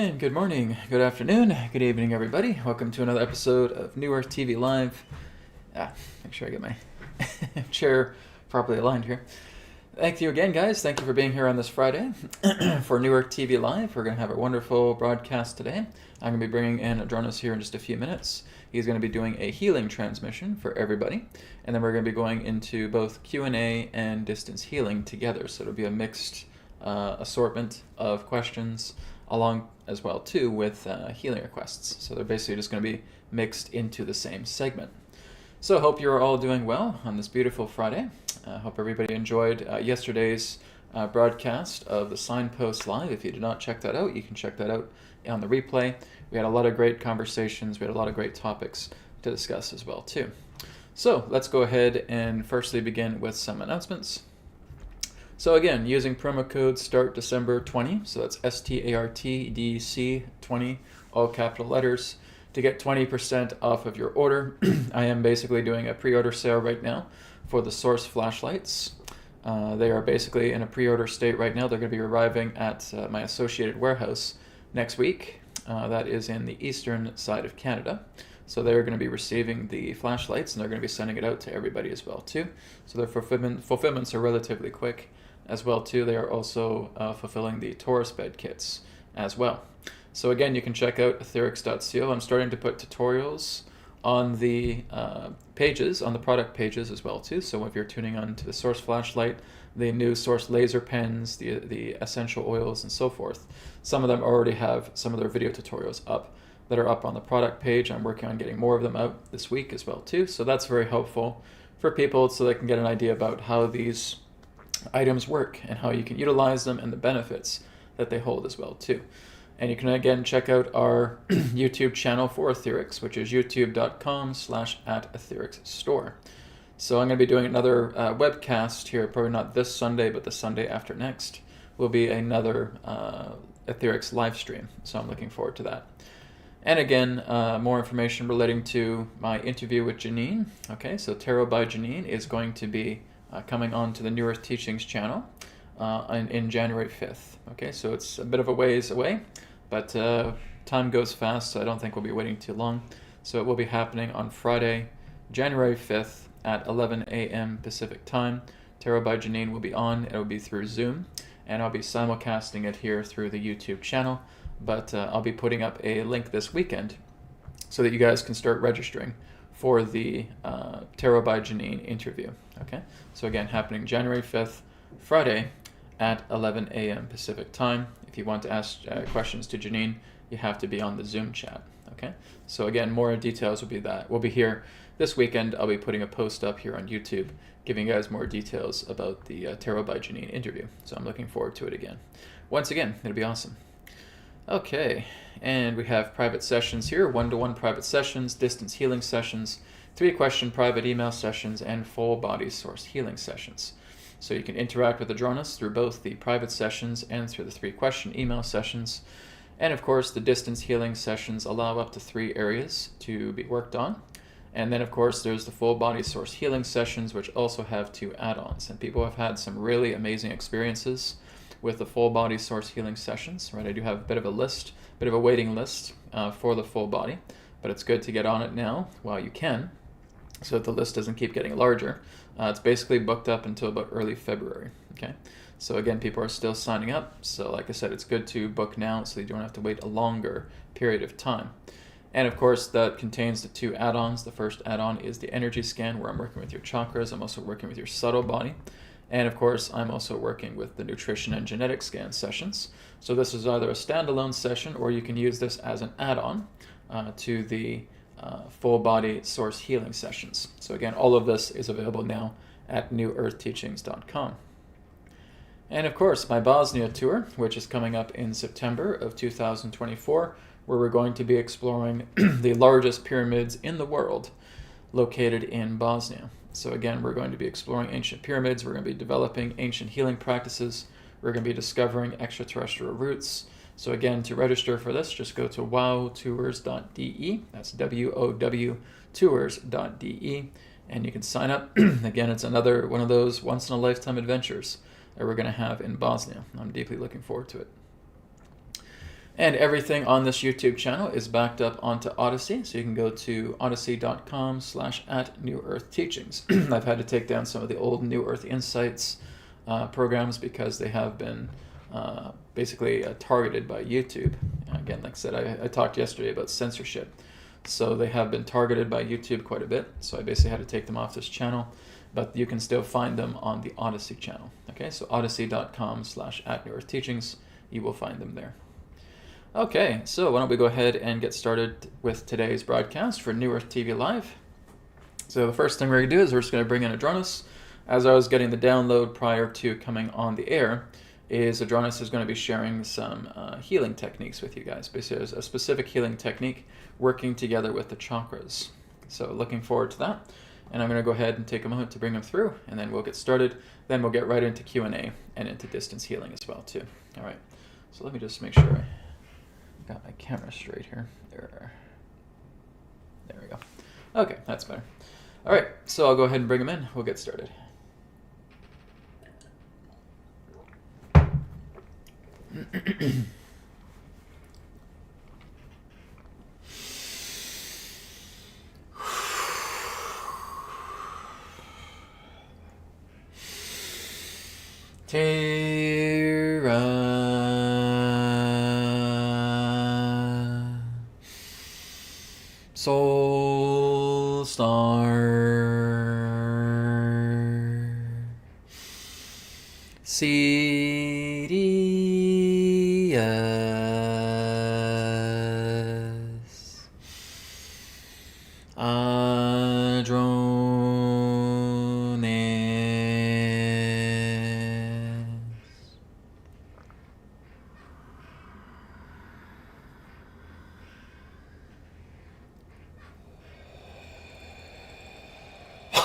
And good morning, good afternoon, good evening, everybody. Welcome to another episode of New Earth TV Live. Make sure I get my chair properly aligned here. Thank you again, guys. Thank you for being here on this Friday for New Earth TV Live. We're going to have a wonderful broadcast today. I'm going to be bringing in Adronis here in just a few minutes. He's going to be doing a healing transmission for everybody. And then we're going to be going into both Q&A and distance healing together. So it'll be a mixed assortment of questions along as well too with healing requests. So they're basically just going to be mixed into the same segment. So I hope you're all doing well on this beautiful Friday. I hope everybody enjoyed yesterday's broadcast of the Signpost Live. If you did not check that out, you can check that out on the replay. We had a lot of great conversations. We had a lot of great topics to discuss as well too. So let's go ahead and firstly begin with some announcements. So again, using promo code START December 20, so that's STARTDC 20, all capital letters, to get 20% off of your order. I am basically doing a pre-order sale right now for the Source flashlights. They are basically in a pre-order state right now. They're going to be arriving at my associated warehouse next week. That is in the eastern side of Canada. So they're going to be receiving the flashlights and they're going to be sending it out to everybody as well too. So their fulfillments are relatively quick as well too. They are also fulfilling the Taurus bed kits as well. So again, you can check out AETHERX.co. I'm starting to put tutorials on the pages, on the product pages as well too. So if you're tuning on to the Source flashlight, the new Source laser pens, the essential oils and so forth, some of them already have some of their video tutorials up that are up on the product page. I'm working on getting more of them out this week as well too. So that's very helpful for people so they can get an idea about how these items work and how you can utilize them and the benefits that they hold as well too. And you can again check out our YouTube channel for AETHERX, which is youtube.com/@AETHERX store. So I'm going to be doing another webcast here, probably not this Sunday, but the Sunday after next will be another AETHERX live stream. So I'm looking forward to that. And again, more information relating to my interview with Janine. Okay, so Tarot by Janine is going to be coming on to the New Earth Teachings channel in January 5th. Okay, so it's a bit of a ways away, but time goes fast, so I don't think we'll be waiting too long. So it will be happening on Friday, January 5th at 11 a.m. Pacific time. Tarot by Janine will be on. It will be through Zoom, and I'll be simulcasting it here through the YouTube channel, but I'll be putting up a link this weekend so that you guys can start registering for the Tarot by Janine interview. Okay, so again, happening January 5th, Friday at 11 a.m. Pacific time. If you want to ask questions to Janine, you have to be on the Zoom chat. Okay, so again, more details will be that. We'll be here this weekend. I'll be putting a post up here on YouTube giving you guys more details about the Tarot by Janine interview. So I'm looking forward to it again. Once again, it'll be awesome. Okay, and we have private sessions here, one-to-one private sessions, distance healing sessions, 3-question private email sessions, and full body source healing sessions. So you can interact with Adronis through both the private sessions and through the 3-question email sessions. And of course, the distance healing sessions allow up to 3 areas to be worked on. And then of course, there's the full body source healing sessions, which also have 2 add-ons. And people have had some really amazing experiences with the full body source healing sessions, right? I do have a bit of a list, bit of a waiting list for the full body, but it's good to get on it now while you can, so that the list doesn't keep getting larger. It's basically booked up until about early February, okay? So again, people are still signing up, so like I said, it's good to book now so you don't have to wait a longer period of time. And of course, that contains the 2 add-ons. The first add-on is the energy scan, where I'm working with your chakras. I'm also working with your subtle body. And of course, I'm also working with the nutrition and genetic scan sessions. So this is either a standalone session, or you can use this as an add-on to the full body source healing sessions. So again, all of this is available now at newearthteachings.com. And of course, my Bosnia tour, which is coming up in September of 2024, where we're going to be exploring the largest pyramids in the world located in Bosnia. So again, we're going to be exploring ancient pyramids, we're going to be developing ancient healing practices, we're going to be discovering extraterrestrial roots. So again, to register for this, just go to wowtours.de, that's W-O-W tours.de, and you can sign up. Again, it's another one of those once-in-a-lifetime adventures that we're going to have in Bosnia. I'm deeply looking forward to it. And everything on this YouTube channel is backed up onto Odyssey, so you can go to odyssey.com/@NewEarthTeachings. I've had to take down some of the old New Earth Insights programs because they have been basically targeted by YouTube. Again, like I said, I talked yesterday about censorship. So they have been targeted by YouTube quite a bit. So I basically had to take them off this channel, but you can still find them on the Odyssey channel. Okay, so odyssey.com/@NewEarthTeachings, you will find them there. Okay, so why don't we go ahead and get started with today's broadcast for New Earth TV Live. So the first thing we're going to do is we're just going to bring in Adronis. As I was getting the download prior to coming on the air, Adronis is going to be sharing some healing techniques with you guys. Basically, there's a specific healing technique working together with the chakras. So looking forward to that. And I'm going to go ahead and take a moment to bring him through, and then we'll get started. Then we'll get right into Q&A and into distance healing as well, too. All right, so let me just make sure I got my camera straight here. There we go. Okay, that's better. All right, so I'll go ahead and bring him in. We'll get started. Soul Star CDS Adronis.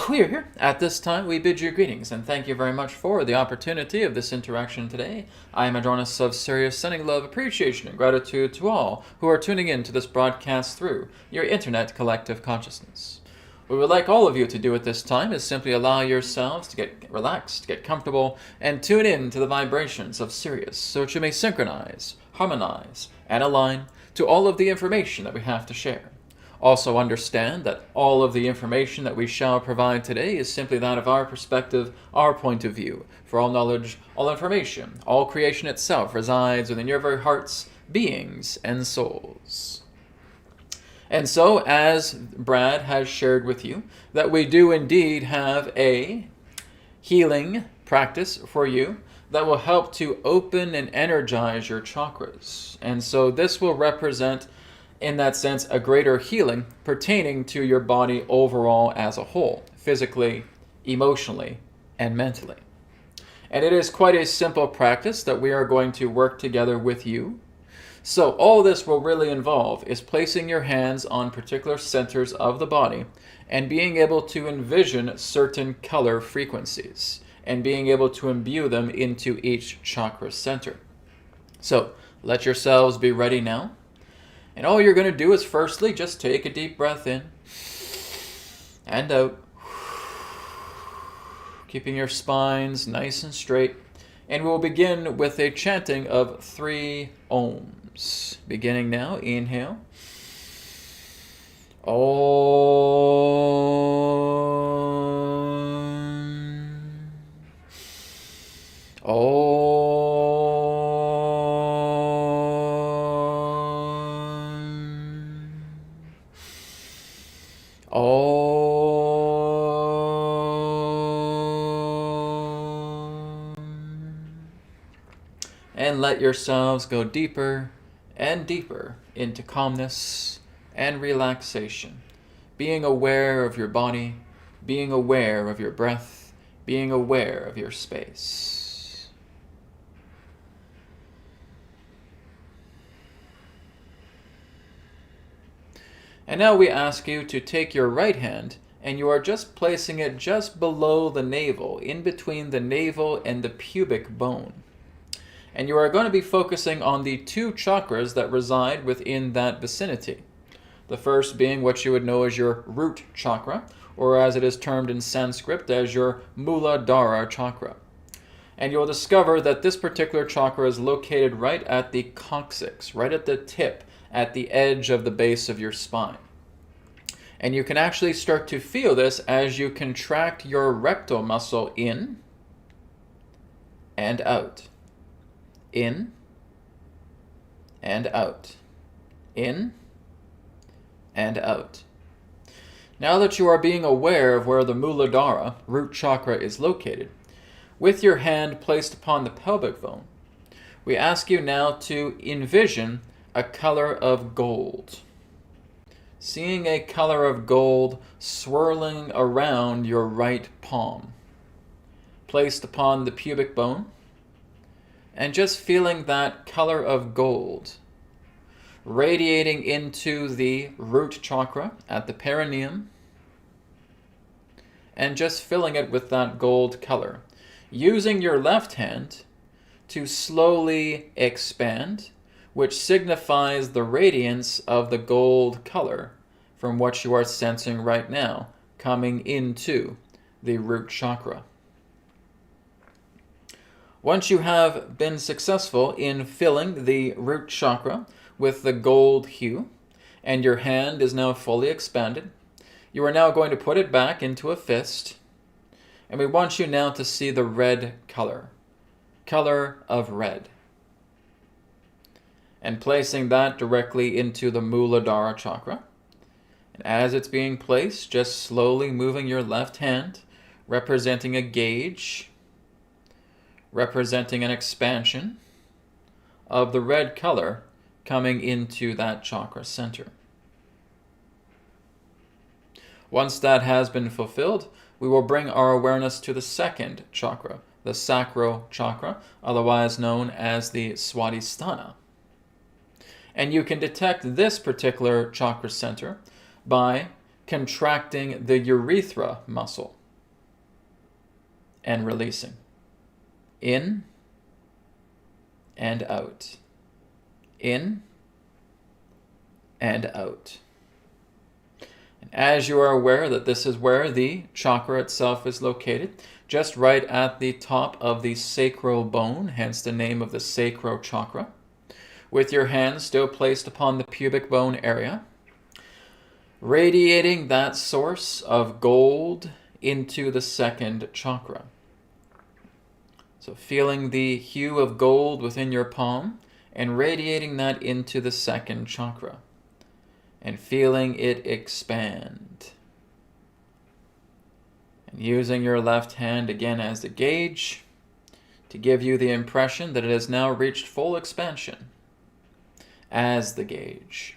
We are here. At this time, we bid you greetings, and thank you very much for the opportunity of this interaction today. I am Adronis of Sirius, sending love, appreciation, and gratitude to all who are tuning in to this broadcast through your internet collective consciousness. What we would like all of you to do at this time is simply allow yourselves to get relaxed, get comfortable, and tune in to the vibrations of Sirius so that you may synchronize, harmonize, and align to all of the information that we have to share. Also understand that all of the information that we shall provide today is simply that of our perspective, our point of view. For all knowledge, all information, all creation itself resides within your very hearts, beings, and souls. And so, as Brad has shared with you, that we do indeed have a healing practice for you that will help to open and energize your chakras. And so this will represent, in that sense, a greater healing pertaining to your body overall as a whole, physically, emotionally, and mentally. And it is quite a simple practice that we are going to work together with you. So all this will really involve is placing your hands on particular centers of the body and being able to envision certain color frequencies and being able to imbue them into each chakra center. So let yourselves be ready now. And all you're going to do is firstly just take a deep breath in and out, keeping your spines nice and straight. And we'll begin with a chanting of 3 ohms. Beginning now, inhale. Om. Om. And let yourselves go deeper and deeper into calmness and relaxation, being aware of your body, being aware of your breath, being aware of your space. And now we ask you to take your right hand, and you are just placing it just below the navel, in between the navel and the pubic bone. And you are going to be focusing on the 2 chakras that reside within that vicinity. The first being what you would know as your root chakra, or as it is termed in Sanskrit as your Muladhara chakra. And you'll discover that this particular chakra is located right at the coccyx, right at the tip, at the edge of the base of your spine. And you can actually start to feel this as you contract your rectal muscle in and out. In and out. In and out. Now that you are being aware of where the Muladhara, root chakra, is located, with your hand placed upon the pelvic bone, we ask you now to envision a color of gold. Seeing a color of gold swirling around your right palm, placed upon the pubic bone, and just feeling that color of gold radiating into the root chakra at the perineum, and just filling it with that gold color. Using your left hand to slowly expand, which signifies the radiance of the gold color from what you are sensing right now coming into the root chakra. Once you have been successful in filling the root chakra with the gold hue, and your hand is now fully expanded, you are now going to put it back into a fist, and we want you now to see the red color of red, and placing that directly into the Muladhara chakra. And as it's being placed, just slowly moving your left hand, representing a gauge, representing an expansion of the red color coming into that chakra center. Once that has been fulfilled, we will bring our awareness to the second chakra, the sacral chakra, otherwise known as the Swadhisthana. And you can detect this particular chakra center by contracting the urethra muscle and releasing. In and out. In and out. And as you are aware that this is where the chakra itself is located, just right at the top of the sacral bone, hence the name of the sacral chakra, with your hands still placed upon the pubic bone area, radiating that source of gold into the second chakra. So feeling the hue of gold within your palm and radiating that into the second chakra and feeling it expand. And using your left hand again as the gauge to give you the impression that it has now reached full expansion as the gauge.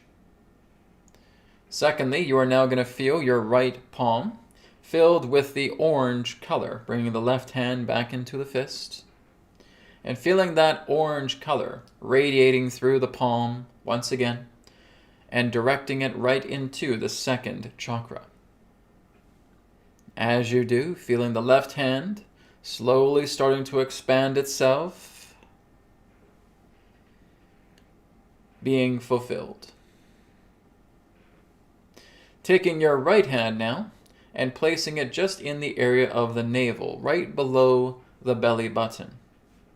Secondly, you are now going to feel your right palm filled with the orange color, bringing the left hand back into the fist, and feeling that orange color radiating through the palm once again, and directing it right into the second chakra. As you do, feeling the left hand slowly starting to expand itself, being fulfilled. Taking your right hand now and placing it just in the area of the navel, right below the belly button.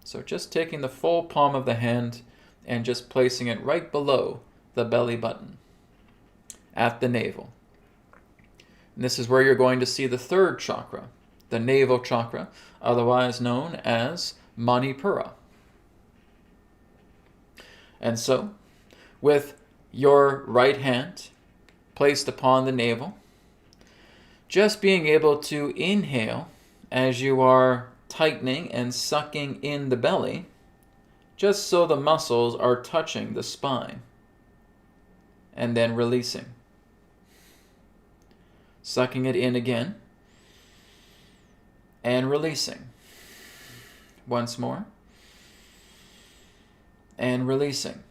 So just taking the full palm of the hand and just placing it right below the belly button at the navel. And this is where you're going to see the third chakra, the navel chakra, otherwise known as Manipura. And so, with your right hand placed upon the navel, just being able to inhale as you are tightening and sucking in the belly, just so the muscles are touching the spine, and then releasing. Sucking it in again, and releasing. Once more, and releasing.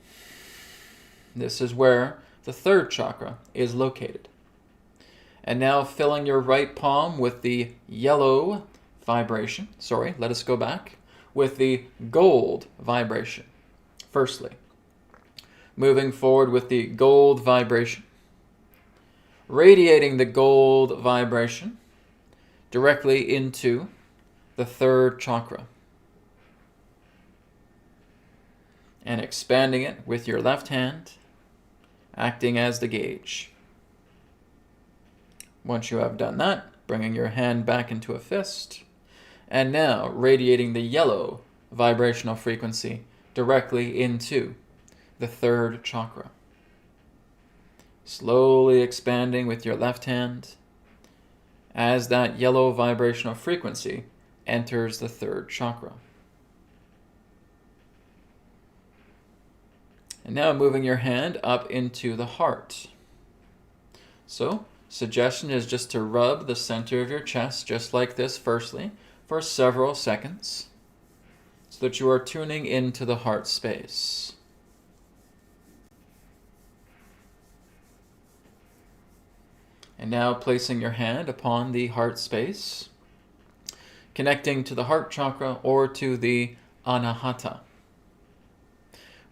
This is where the third chakra is located. And now filling your right palm with the yellow vibration. Let us go back. With the gold vibration. Firstly, moving forward with the gold vibration. Radiating the gold vibration directly into the third chakra. and expanding it with your left hand, acting as the gauge. Once you have done that, bringing your hand back into a fist, and now radiating the yellow vibrational frequency directly into the third chakra. Slowly expanding with your left hand as that yellow vibrational frequency enters the third chakra. And now moving your hand up into the heart. So, suggestion is just to rub the center of your chest just like this firstly for several seconds so that you are tuning into the heart space. And now placing your hand upon the heart space, connecting to the heart chakra or to the anahata.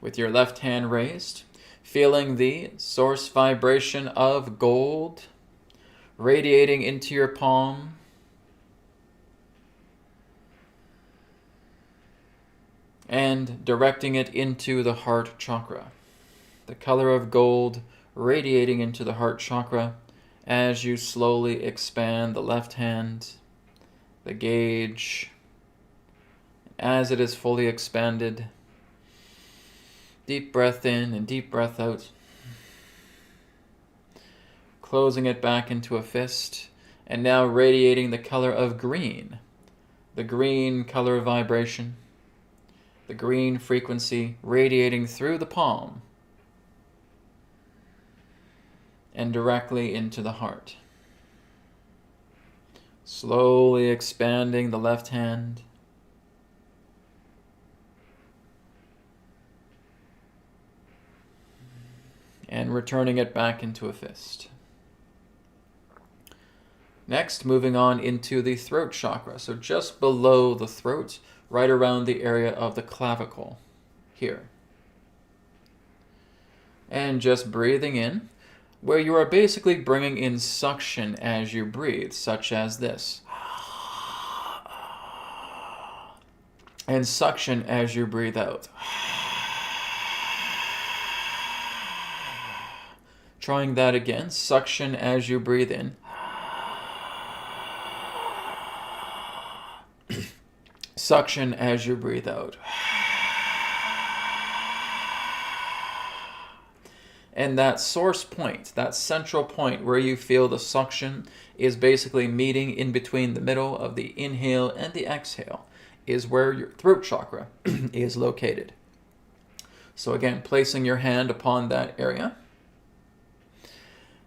With your left hand raised, feeling the source vibration of gold radiating into your palm. And directing it into the heart chakra. The color of gold radiating into the heart chakra as you slowly expand the left hand, the gauge. As it is fully expanded, deep breath in and deep breath out. Closing it back into a fist, and now radiating the color of green, the green color vibration, the green frequency radiating through the palm and directly into the heart. Slowly expanding the left hand, and returning it back into a fist. Next, moving on into the throat chakra. So just below the throat, right around the area of the clavicle here. And just breathing in, where you are basically bringing in suction as you breathe, such as this. And suction as you breathe out. Trying that again, suction as you breathe in. Suction as you breathe out. And that source point, that central point where you feel the suction is basically meeting in between the middle of the inhale and the exhale, is where your throat chakra is located. So again, placing your hand upon that area.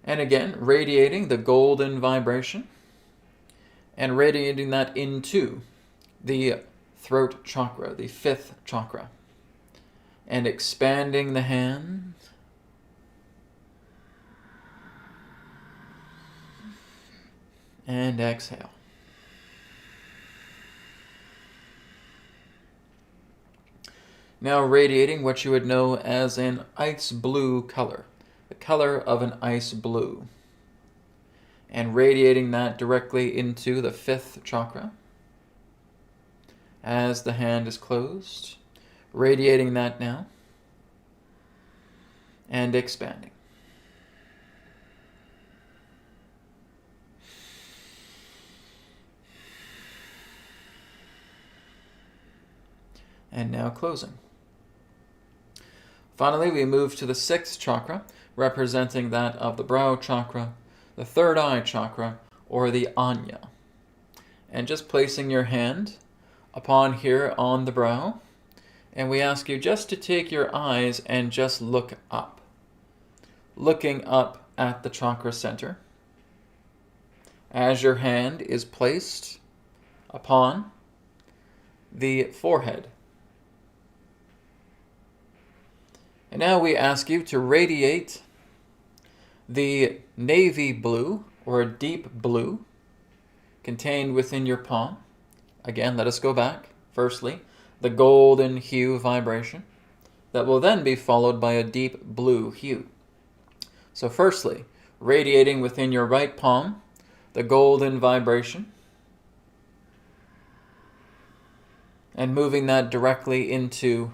And again, radiating the golden vibration and radiating that into the throat chakra, the fifth chakra, and expanding the hand. And exhale. Now radiating what you would know as an ice blue color, the color of an ice blue, and radiating that directly into the fifth chakra as the hand is closed, radiating that now, and expanding. And now closing. Finally, we move to the sixth chakra, representing that of the brow chakra, the third eye chakra, or the Anya. And just placing your hand upon here on the brow, and we ask you just to take your eyes and just look up. Looking up at the chakra center as your hand is placed upon the forehead. And now we ask you to radiate the navy blue or a deep blue contained within your palm. Again, let us go back. Firstly, the golden hue vibration that will then be followed by a deep blue hue. So firstly, radiating within your right palm, the golden vibration, and moving that directly into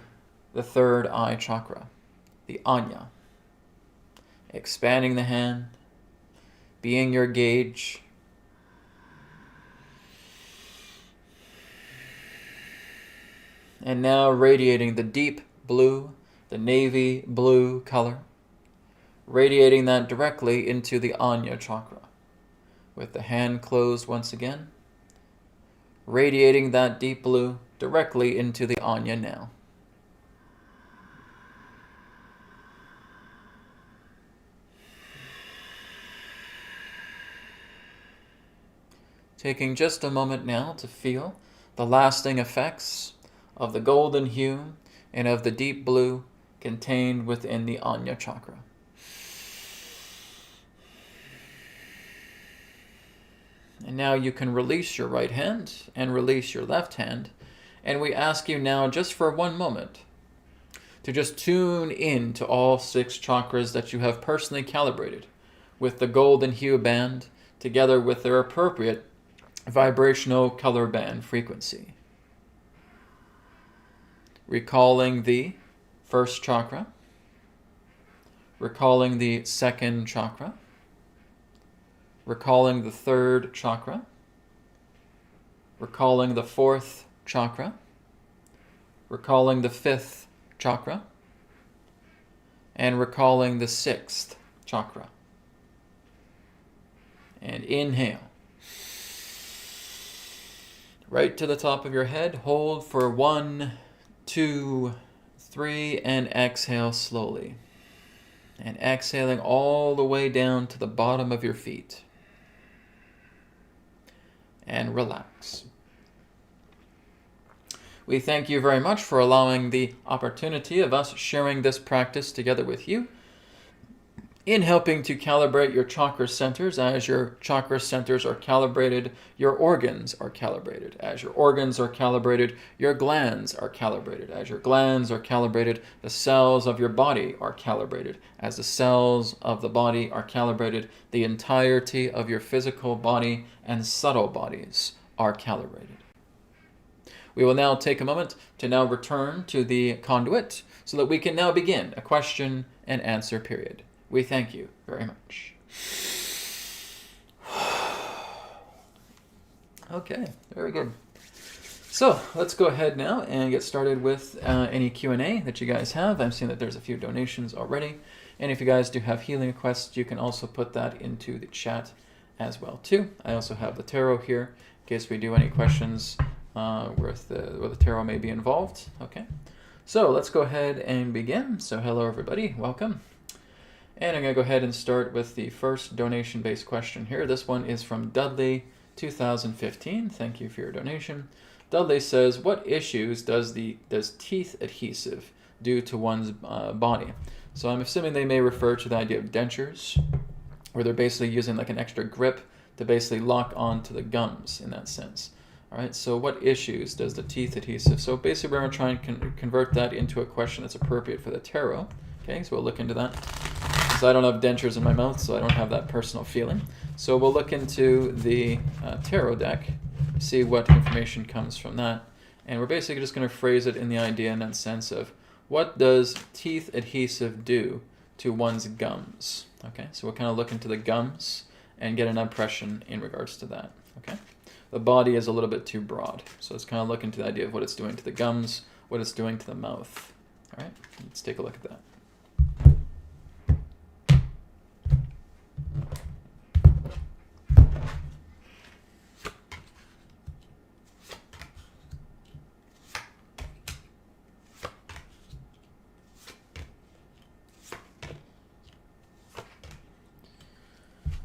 the third eye chakra, the Anya. Expanding the hand, being your gauge. And now radiating the deep blue, the navy blue color, radiating that directly into the Anya chakra. With the hand closed once again, radiating that deep blue directly into the Anya now. Taking just a moment now to feel the lasting effects of the golden hue and of the deep blue contained within the Anya chakra. And now you can release your right hand and release your left hand. And we ask you now, just for one moment, to just tune in to all 6 chakras that you have personally calibrated with the golden hue band together with their appropriate vibrational color band frequency. Recalling the first chakra, recalling the second chakra, recalling the third chakra, recalling the fourth chakra, recalling the fifth chakra, and recalling the sixth chakra. And inhale. Right to the top of your head, hold for 1, 2, 3, and exhale slowly. And exhaling all the way down to the bottom of your feet. And relax. We thank you very much for allowing the opportunity of us sharing this practice together with you in helping to calibrate your chakra centers. As your chakra centers are calibrated, your organs are calibrated. As your organs are calibrated, your glands are calibrated. As your glands are calibrated, the cells of your body are calibrated. As the cells of the body are calibrated, the entirety of your physical body and subtle bodies are calibrated. We will now take a moment to now return to the conduit so that we can now begin a question and answer period. We thank you very much. Okay, very good. So let's go ahead now and get started with any Q&A that you guys have. I'm seeing that there's a few donations already. And if you guys do have healing requests, you can also put that into the chat as well too. I also have the tarot here in case we do any questions where the tarot may be involved. Okay, so let's go ahead and begin. So hello everybody, welcome. And I'm going to go ahead and start with the first donation-based question here. This one is from Dudley, 2015. Thank you for your donation. Dudley says, what issues does teeth adhesive do to one's body? So I'm assuming they may refer to the idea of dentures, where they're basically using like an extra grip to basically lock onto the gums in that sense. All right, so what issues does the teeth adhesive? So basically we're going to try and convert that into a question that's appropriate for the tarot. Okay, so we'll look into that. So I don't have dentures in my mouth, so I don't have that personal feeling. So we'll look into the tarot deck, see what information comes from that. And we're basically just going to phrase it in the idea in that sense of what does teeth adhesive do to one's gums? Okay, so we'll kind of look into the gums and get an impression in regards to that. Okay, the body is a little bit too broad, so let's kind of look into the idea of what it's doing to the gums, what it's doing to the mouth. All right, let's take a look at that.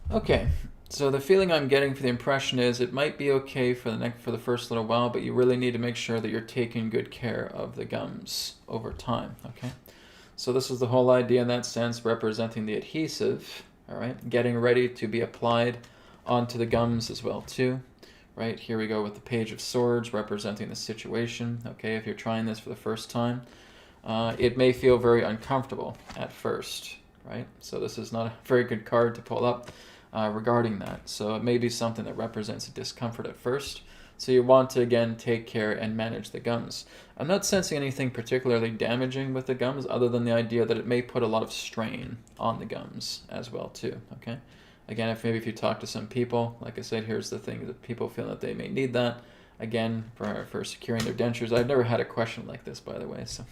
Okay, so the feeling I'm getting for the impression is it might be okay for the first little while, but you really need to make sure that you're taking good care of the gums over time, okay? So this is the whole idea in that sense, representing the adhesive, all right? Getting ready to be applied onto the gums as well too, right? Here we go with the Page of Swords representing the situation, okay? If you're trying this for the first time, it may feel very uncomfortable at first, right? So this is not a very good card to pull up regarding that. So it may be something that represents a discomfort at first, So you want to, again, take care and manage the gums. I'm not sensing anything particularly damaging with the gums other than the idea that it may put a lot of strain on the gums as well too, okay? Again, if you talk to some people, like I said, here's the thing, that people feel that they may need that. Again, for securing their dentures. I've never had a question like this, by the way. So,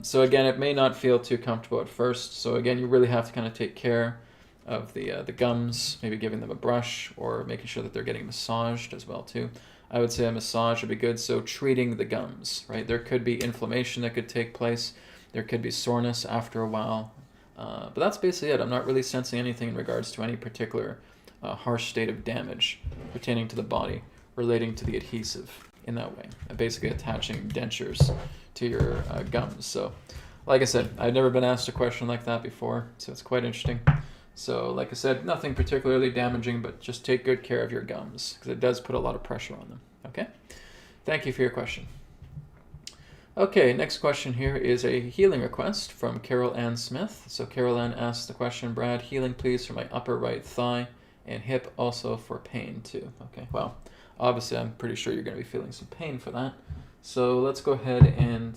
so again, it may not feel too comfortable at first. So again, you really have to kind of take care of the gums, maybe giving them a brush or making sure that they're getting massaged as well too. I would say a massage would be good. So treating the gums, right? There could be inflammation that could take place. There could be soreness after a while. But that's basically it. I'm not really sensing anything in regards to any particular harsh state of damage pertaining to the body relating to the adhesive in that way, basically attaching dentures to your gums. So like I said, I've never been asked a question like that before, so it's quite interesting. So like I said, nothing particularly damaging, but just take good care of your gums because it does put a lot of pressure on them. Okay, thank you for your question. Okay, next question here is a healing request from Carol Ann Smith. So Carol Ann asks the question, Brad, healing please for my upper right thigh and hip, also for pain too. Okay, well, obviously I'm pretty sure you're going to be feeling some pain for that. So let's go ahead and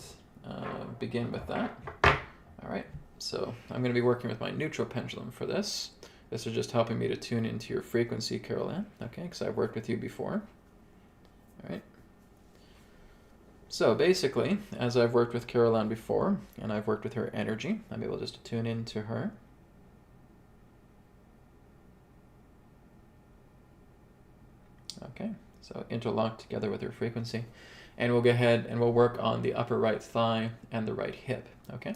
begin with that. All right, so I'm going to be working with my neutral pendulum for this. This is just helping me to tune into your frequency, Carol Ann, okay, because I've worked with you before. All right. So basically, as I've worked with Carol Ann before, and I've worked with her energy, I'm able just to tune into her. Okay, so interlock together with her frequency. And we'll go ahead and we'll work on the upper right thigh and the right hip, okay?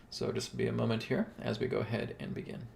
So just be a moment here as we go ahead and begin.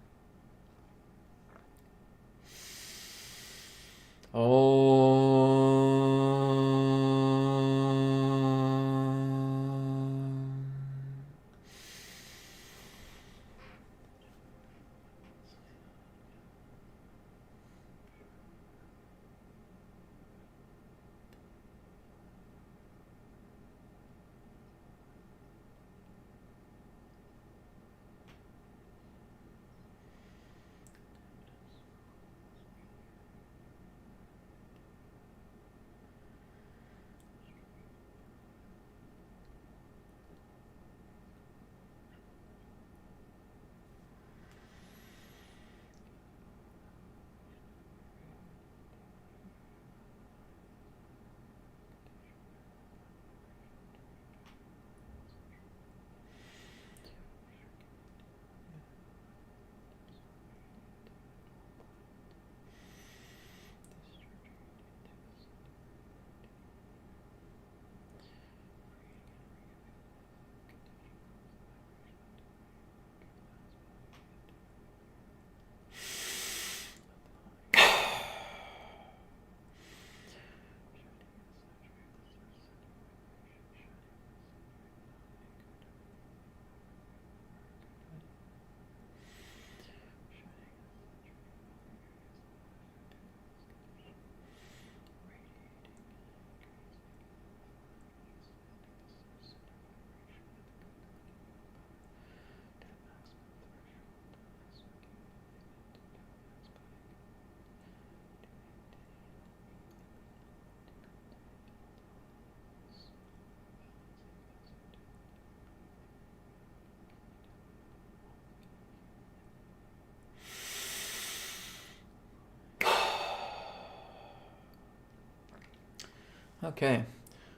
Okay,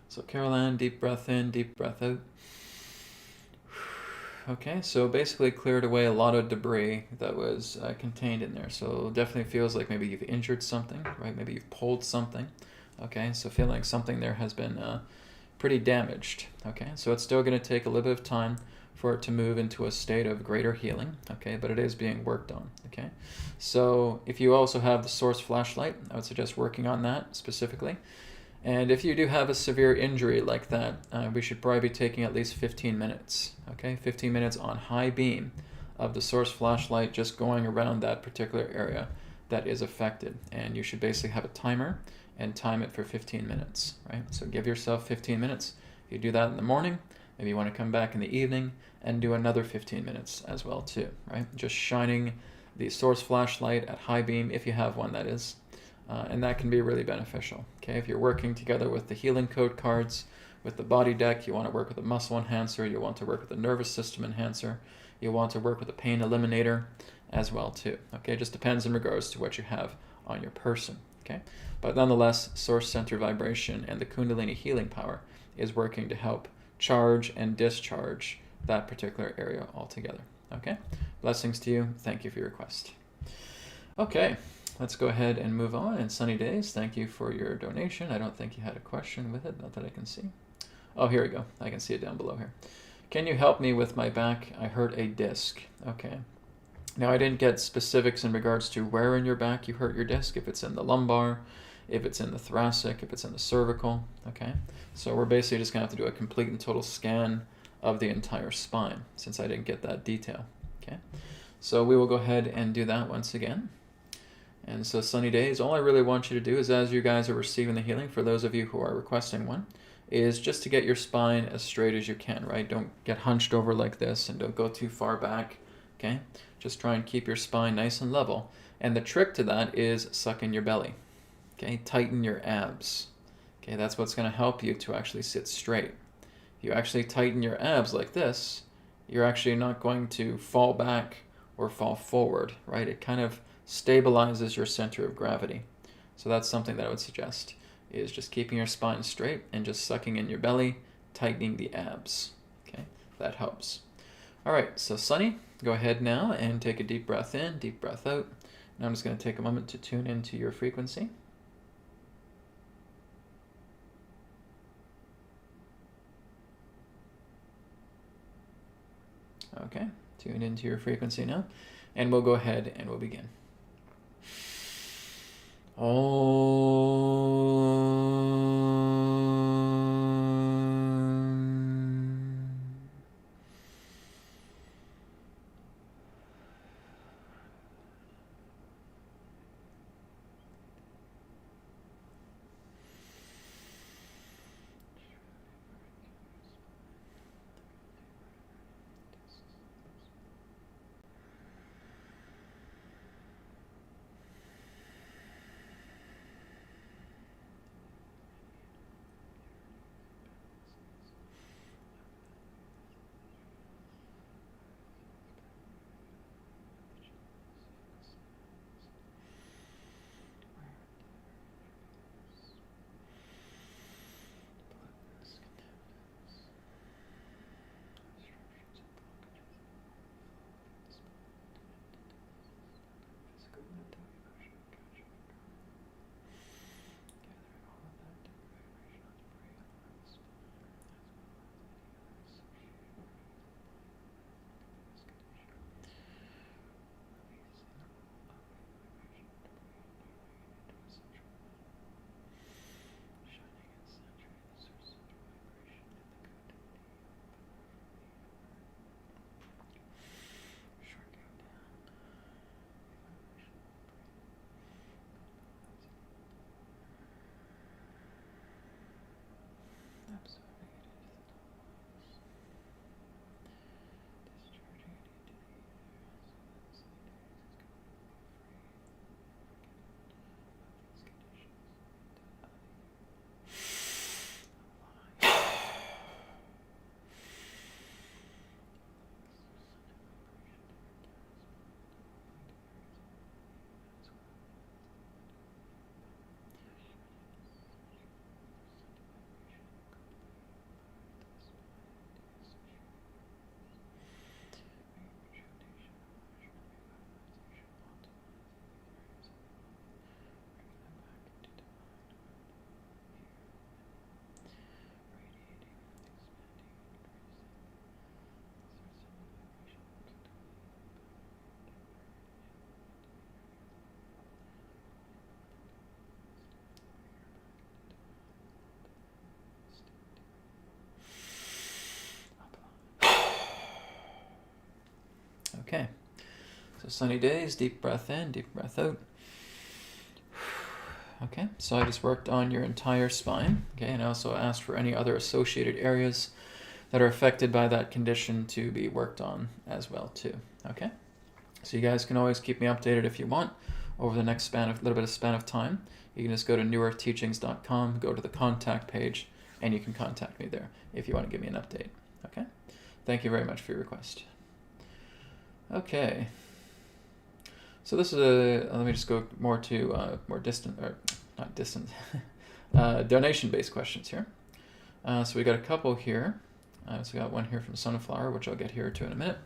so Carol Ann, deep breath in, deep breath out. Okay, so basically cleared away a lot of debris that was contained in there. So definitely feels like maybe you've injured something, right? Maybe you've pulled something. Okay, so feeling like something there has been pretty damaged. Okay, so it's still going to take a little bit of time for it to move into a state of greater healing. Okay, but it is being worked on. Okay, so if you also have the source flashlight, I would suggest working on that specifically. And if you do have a severe injury like that, we should probably be taking at least 15 minutes, okay? 15 minutes on high beam of the source flashlight just going around that particular area that is affected. And you should basically have a timer and time it for 15 minutes, right? So give yourself 15 minutes. If you do that in the morning, maybe you want to come back in the evening and do another 15 minutes as well too, right? Just shining the source flashlight at high beam, if you have one that is, and that can be really beneficial. Okay, if you're working together with the healing code cards, with the body deck, you want to work with a muscle enhancer, you want to work with a nervous system enhancer, you want to work with a pain eliminator as well too. Okay, it just depends in regards to what you have on your person. Okay, but nonetheless, source center vibration and the Kundalini healing power is working to help charge and discharge that particular area altogether. Okay, blessings to you. Thank you for your request. Okay, let's go ahead and move on. And Sunny Days, thank you for your donation. I don't think you had a question with it, not that I can see. Oh, here we go. I can see it down below here. Can you help me with my back? I hurt a disc. Okay. Now, I didn't get specifics in regards to where in your back you hurt your disc, if it's in the lumbar, if it's in the thoracic, if it's in the cervical. Okay. So we're basically just going to have to do a complete and total scan of the entire spine, since I didn't get that detail. Okay. So we will go ahead and do that once again. And so Sunny Days, all I really want you to do is, as you guys are receiving the healing, for those of you who are requesting one, is just to get your spine as straight as you can, right? Don't get hunched over like this, and don't go too far back, okay? Just try and keep your spine nice and level. And the trick to that is suck in your belly, okay? Tighten your abs, okay? That's what's going to help you to actually sit straight. If you actually tighten your abs like this, you're actually not going to fall back or fall forward, right? It kind of stabilizes your center of gravity. So that's something that I would suggest, is just keeping your spine straight and just sucking in your belly, tightening the abs. Okay, that helps. All right, so Sunny, go ahead now and take a deep breath in, deep breath out. Now I'm just going to take a moment to tune into your frequency. Okay, tune into your frequency now, and we'll go ahead and we'll begin. Okay, so Sunny Days, deep breath in, deep breath out. Okay, so I just worked on your entire spine, okay, and I also asked for any other associated areas that are affected by that condition to be worked on as well too, okay? So you guys can always keep me updated if you want over the next little bit of span of time. you can just go to newearthteachings.com, go to the contact page, and you can contact me there if you want to give me an update. Okay? Thank you very much for your request. Okay. So this is let me just go more to more distant, or not distant, donation-based questions here. So we got a couple here. So we got one here from Sunflower, which I'll get here to in a minute.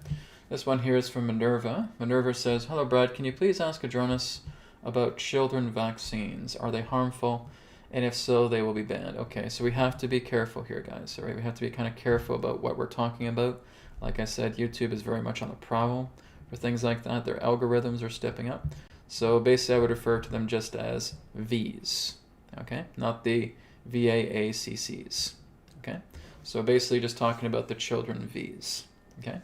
This one here is from Minerva. Minerva says, "Hello, Brad. Can you please ask Adronis about children vaccines? Are they harmful? And if so, they will be banned." Okay, so we have to be careful here, guys. All right, we have to be kind of careful about what we're talking about. Like I said, YouTube is very much on the prowl for things like that. Their algorithms are stepping up. So basically, I would refer to them just as Vs. Okay, not the VAACCs. Okay, so basically just talking about the children Vs. Okay,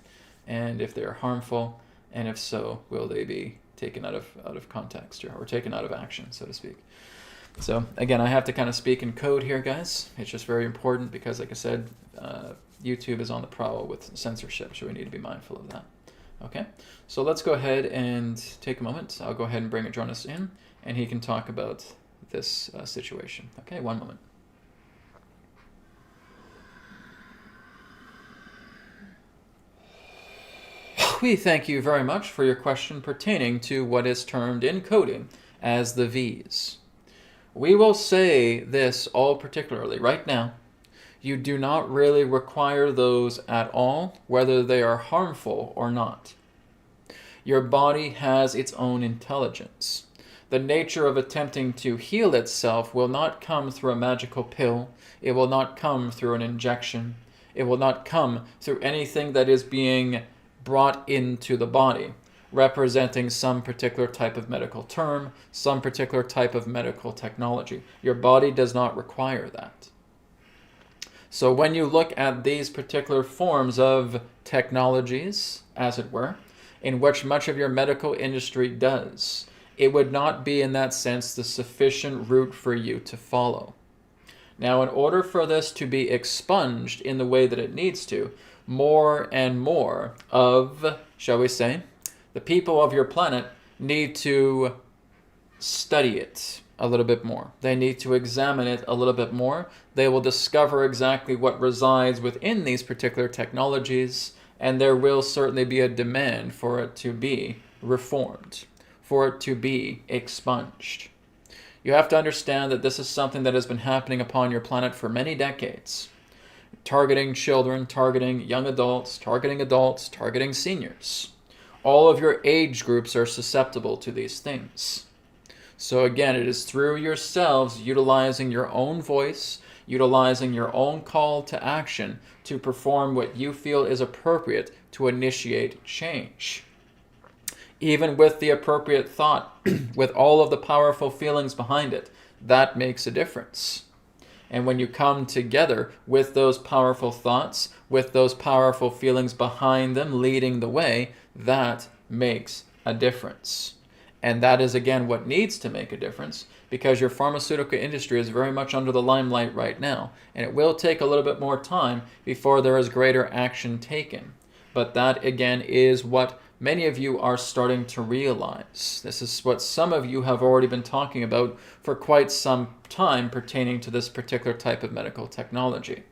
and if they are harmful, and if so, will they be taken out of context or taken out of action, so to speak. So again, I have to kind of speak in code here, guys. It's just very important because, like I said, YouTube is on the prowl with censorship, so we need to be mindful of that. Okay, so let's go ahead and take a moment. I'll go ahead and bring Adronis in, and he can talk about this situation. Okay, one moment. We thank you very much for your question pertaining to what is termed in coding as the Vs. We will say this all particularly right now. You do not really require those at all, whether they are harmful or not. Your body has its own intelligence. The nature of attempting to heal itself will not come through a magical pill. It will not come through an injection. It will not come through anything that is being brought into the body, representing some particular type of medical term, some particular type of medical technology. Your body does not require that. So when you look at these particular forms of technologies, as it were, in which much of your medical industry does, it would not be in that sense the sufficient route for you to follow. Now, in order for this to be expunged in the way that it needs to, more and more of, shall we say, the people of your planet need to study it a little bit more. They need to examine it a little bit more. They will discover exactly what resides within these particular technologies, and there will certainly be a demand for it to be reformed, for it to be expunged. You have to understand that this is something that has been happening upon your planet for many decades. Targeting children, targeting young adults, targeting seniors. All of your age groups are susceptible to these things. So again, it is through yourselves utilizing your own voice, utilizing your own call to action to perform what you feel is appropriate to initiate change. Even with the appropriate thought, with all of the powerful feelings behind it, that makes a difference. And when you come together with those powerful thoughts, with those powerful feelings behind them leading the way, that makes a difference. And that is, again, what needs to make a difference, because your pharmaceutical industry is very much under the limelight right now. And it will take a little bit more time before there is greater action taken. But that, again, is what many of you are starting to realize. This is what some of you have already been talking about for quite some time pertaining to this particular type of medical technology.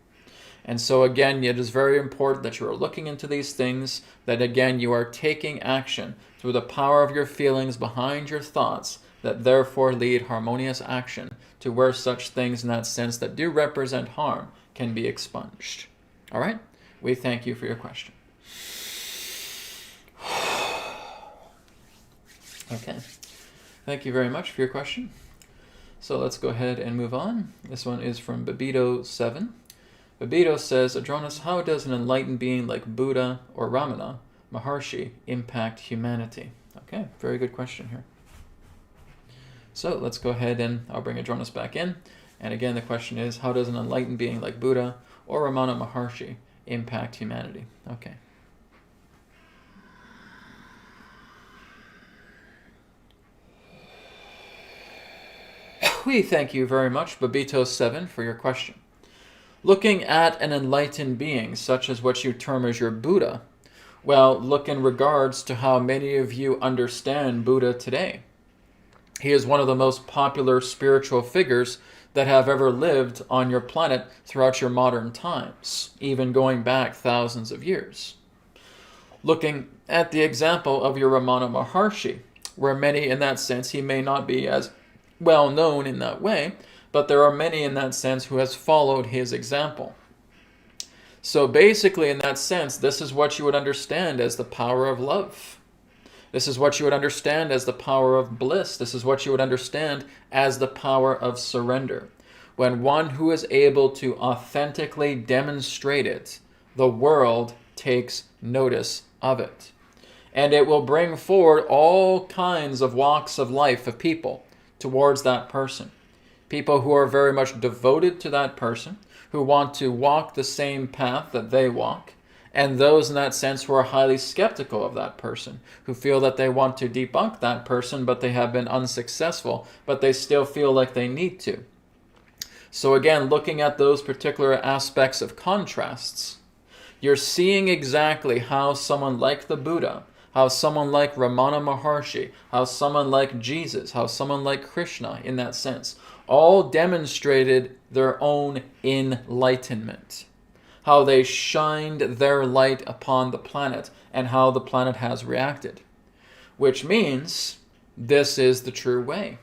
And so again, it is very important that you are looking into these things, that again, you are taking action through the power of your feelings behind your thoughts, that therefore lead harmonious action to where such things in that sense that do represent harm can be expunged. All right? We thank you for your question. Okay, thank you very much for your question. So let's go ahead and move on. This one is from Babito7. Babito says, Adronis, how does an enlightened being like Buddha or Ramana Maharshi impact humanity? Okay, very good question here. So let's go ahead and I'll bring Adronis back in. And again, the question is, how does an enlightened being like Buddha or Ramana Maharshi impact humanity? Okay. We thank you very much, Babito7, for your question. Looking at an enlightened being, such as what you term as your Buddha, well, look in regards to how many of you understand Buddha today. He is one of the most popular spiritual figures that have ever lived on your planet throughout your modern times, even going back thousands of years. Looking at the example of your Ramana Maharshi, where many in that sense, he may not be as well known in that way, but there are many in that sense who has followed his example. So basically, in that sense, this is what you would understand as the power of love. This is what you would understand as the power of bliss. This is what you would understand as the power of surrender. When one who is able to authentically demonstrate it, the world takes notice of it. And it will bring forward all kinds of walks of life of people towards that person. People who are very much devoted to that person, who want to walk the same path that they walk, and those in that sense who are highly skeptical of that person, who feel that they want to debunk that person, but they have been unsuccessful, but they still feel like they need to. So again, looking at those particular aspects of contrasts, you're seeing exactly how someone like the Buddha, how someone like Ramana Maharshi, how someone like Jesus, how someone like Krishna in that sense, all demonstrated their own enlightenment. How they shined their light upon the planet and how the planet has reacted. Which means this is the true way.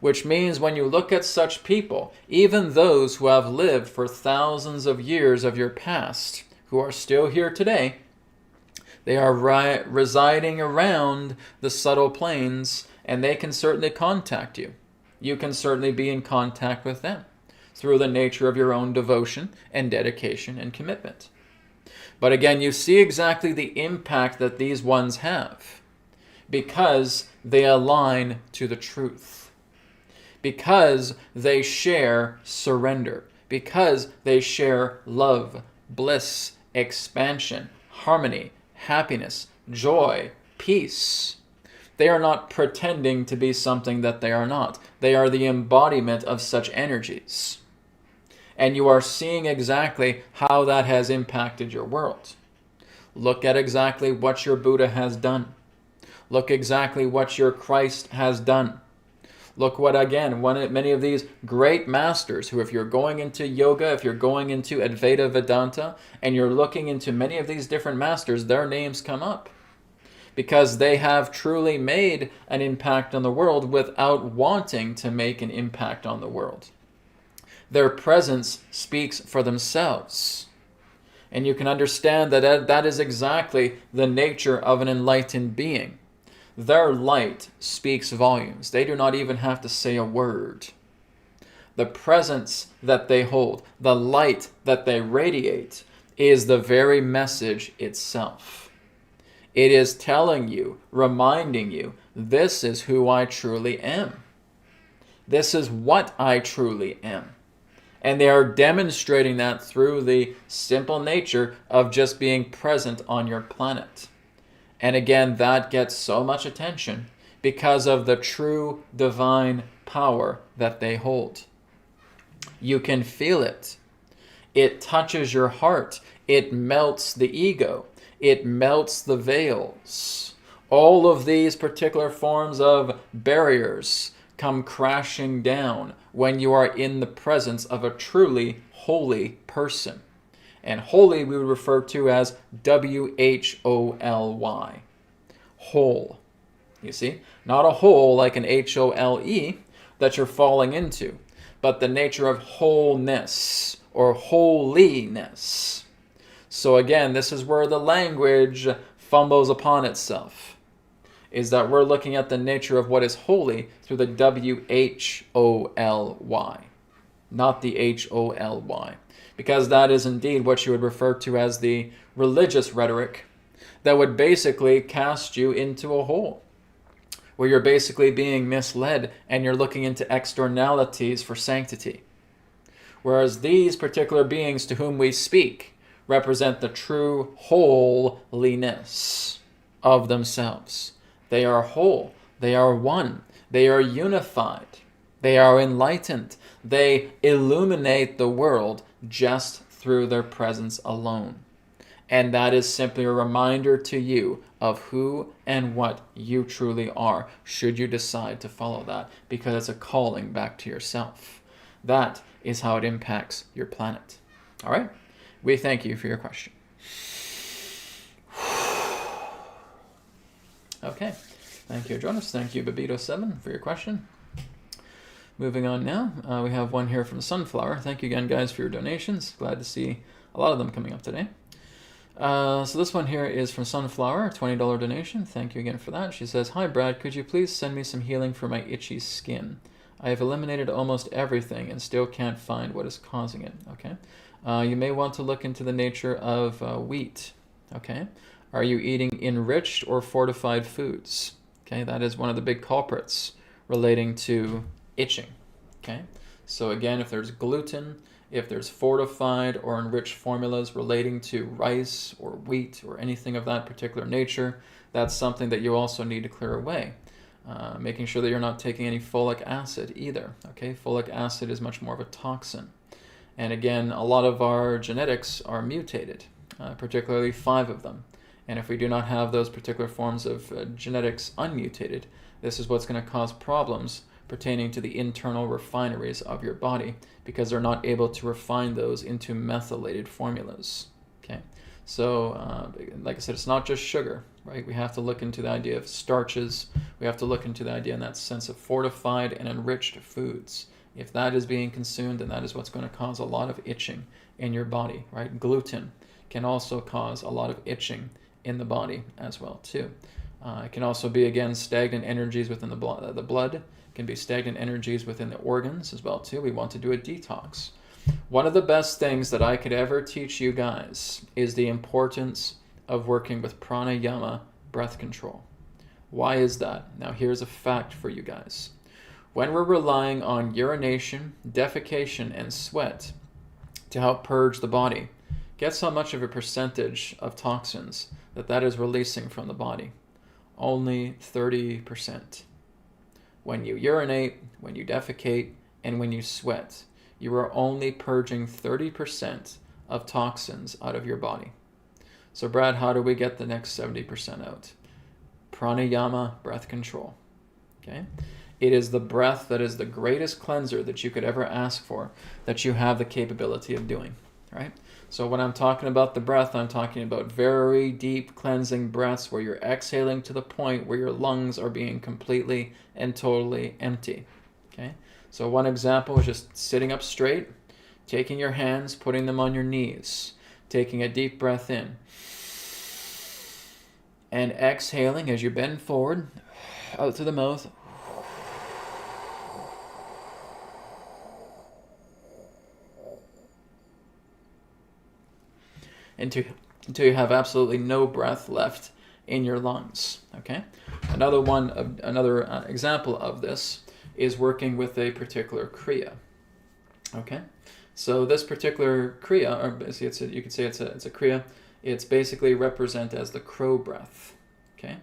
Which means when you look at such people, even those who have lived for thousands of years of your past, who are still here today, they are residing around the subtle planes, and they can certainly contact you. You can certainly be in contact with them through the nature of your own devotion and dedication and commitment. But again, you see exactly the impact that these ones have because they align to the truth, because they share surrender, because they share love, bliss, expansion, harmony, happiness, joy, peace. They are not pretending to be something that they are not. They are the embodiment of such energies. And you are seeing exactly how that has impacted your world. Look at exactly what your Buddha has done. Look exactly what your Christ has done. Look what, again, many of these great masters who, if you're going into yoga, if you're going into Advaita Vedanta, and you're looking into many of these different masters, their names come up. Because they have truly made an impact on the world without wanting to make an impact on the world. Their presence speaks for themselves. And you can understand that that is exactly the nature of an enlightened being. Their light speaks volumes. They do not even have to say a word. The presence that they hold, the light that they radiate, is the very message itself. It is telling you, reminding you, this is who I truly am. This is what I truly am. And they are demonstrating that through the simple nature of just being present on your planet. And again, that gets so much attention because of the true divine power that they hold. You can feel it. It touches your heart. It melts the ego. It melts the veils. All of these particular forms of barriers come crashing down when you are in the presence of a truly holy person. And holy we would refer to as W-H-O-L-Y. Whole. You see? Not a hole like an H-O-L-E that you're falling into, but the nature of wholeness or holiness. So again, this is where the language fumbles upon itself, is that we're looking at the nature of what is holy through the W-H-O-L-Y, not the H-O-L-Y, because that is indeed what you would refer to as the religious rhetoric that would basically cast you into a hole, where you're basically being misled and you're looking into externalities for sanctity. Whereas these particular beings to whom we speak represent the true holiness of themselves. They are whole. They are one. They are unified. They are enlightened. They illuminate the world just through their presence alone. And that is simply a reminder to you of who and what you truly are, should you decide to follow that, because it's a calling back to yourself. That is how it impacts your planet. All right? We thank you for your question. Okay. Thank you, Adronis. Thank you, Babito7, for your question. Moving on now, we have one here from Sunflower. Thank you again, guys, for your donations. Glad to see a lot of them coming up today. So this one here is from Sunflower, a $20 donation. Thank you again for that. She says, "Hi, Brad. Could you please send me some healing for my itchy skin? I have eliminated almost everything and still can't find what is causing it." Okay. You may want to look into the nature of wheat. Okay. Are you eating enriched or fortified foods? Okay. That is one of the big culprits relating to itching. Okay. So again, if there's gluten, if there's fortified or enriched formulas relating to rice or wheat or anything of that particular nature, that's something that you also need to clear away. Making sure that you're not taking any folic acid either. Okay, folic acid is much more of a toxin. And again, a lot of our genetics are mutated, particularly 5 of them. And if we do not have those particular forms of genetics unmutated, this is what's going to cause problems pertaining to the internal refineries of your body, because they're not able to refine those into methylated formulas. Okay, so like I said, it's not just sugar, right? We have to look into the idea of starches. We have to look into the idea in that sense of fortified and enriched foods. If that is being consumed, then that is what's going to cause a lot of itching in your body, right? Gluten can also cause a lot of itching in the body as well too. It can also be, again, stagnant energies within the blood. Can be stagnant energies within the organs as well too. We want to do a detox. One of the best things that I could ever teach you guys is the importance of working with pranayama, breath control. Why is that? Now here's a fact for you guys. When we're relying on urination, defecation, and sweat to help purge the body, guess how much of a percentage of toxins that is releasing from the body? Only 30%. When you urinate, when you defecate, and when you sweat, you are only purging 30% of toxins out of your body. So Brad, how do we get the next 70% out? Pranayama, breath control. Okay? It is the breath that is the greatest cleanser that you could ever ask for, that you have the capability of doing, right? So when I'm talking about the breath, I'm talking about very deep cleansing breaths where you're exhaling to the point where your lungs are being completely and totally empty. Okay? So one example is just sitting up straight, taking your hands, putting them on your knees, taking a deep breath in, and exhaling as you bend forward, out through the mouth. Until you have absolutely no breath left in your lungs. Okay. Another example of this is working with a particular kriya. Okay. So this particular kriya, or you could say it's a kriya. It's basically represented as the crow breath. Okay.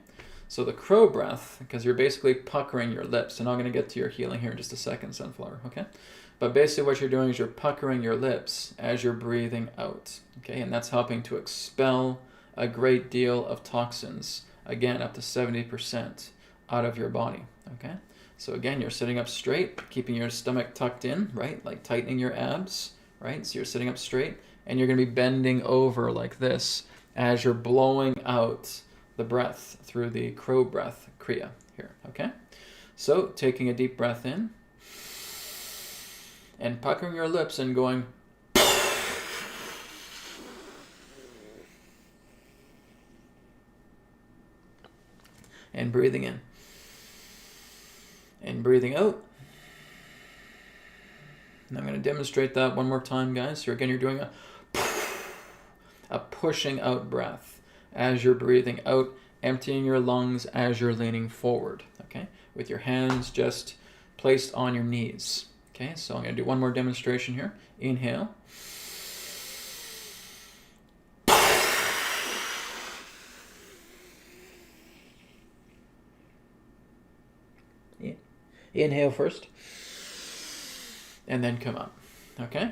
So the crow breath, because you're basically puckering your lips, and I'm going to get to your healing here in just a second, Sunflower. Okay. But basically what you're doing is you're puckering your lips as you're breathing out, okay? And that's helping to expel a great deal of toxins, again, up to 70% out of your body, okay? So again, you're sitting up straight, keeping your stomach tucked in, right? Like tightening your abs, right? So you're sitting up straight, and you're going to be bending over like this as you're blowing out the breath through the crow breath kriya here, okay? So taking a deep breath in, and puckering your lips and going and breathing in and breathing out. And I'm going to demonstrate that one more time, guys. So again, you're doing a pushing out breath as you're breathing out, emptying your lungs as you're leaning forward, okay, with your hands just placed on your knees. Okay, so I'm going to do one more demonstration here. Inhale. Inhale first. And then come up. Okay?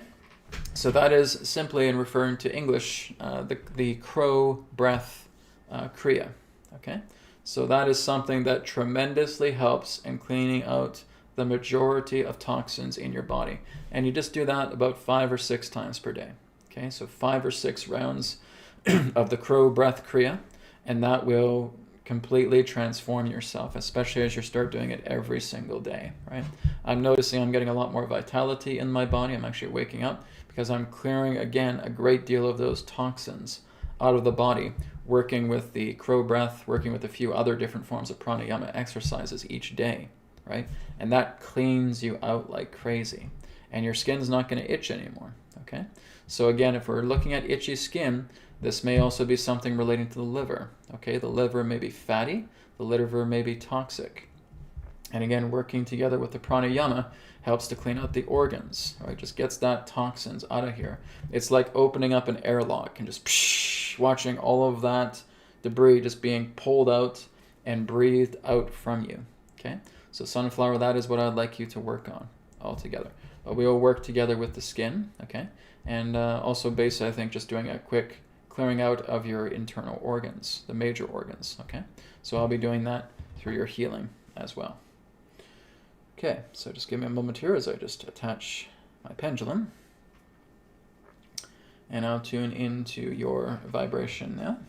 So that is simply in referring to English, the crow breath kriya. Okay, so that is something that tremendously helps in cleaning out the majority of toxins in your body, and you just do that about 5 or 6 times per day. Okay, so 5 or 6 rounds of the crow breath kriya, and that will completely transform yourself, especially as you start doing it every single day, right? I'm noticing I'm getting a lot more vitality in my body. I'm actually waking up because I'm clearing, again, a great deal of those toxins out of the body, working with the crow breath, working with a few other different forms of pranayama exercises each day, right? And that cleans you out like crazy. And your skin's not going to itch anymore, okay? So again, if we're looking at itchy skin, this may also be something relating to the liver, okay? The liver may be fatty, the liver may be toxic. And again, working together with the pranayama helps to clean out the organs, right? Just gets that toxins out of here. It's like opening up an airlock and just watching all of that debris just being pulled out and breathed out from you, okay? So sunflower, that is what I'd like you to work on all together. But we will work together with the skin, okay? And also basically, I think, just doing a quick clearing out of your internal organs, the major organs, okay? So I'll be doing that through your healing as well. Okay, so just give me a moment here as I just attach my pendulum. And I'll tune into your vibration now.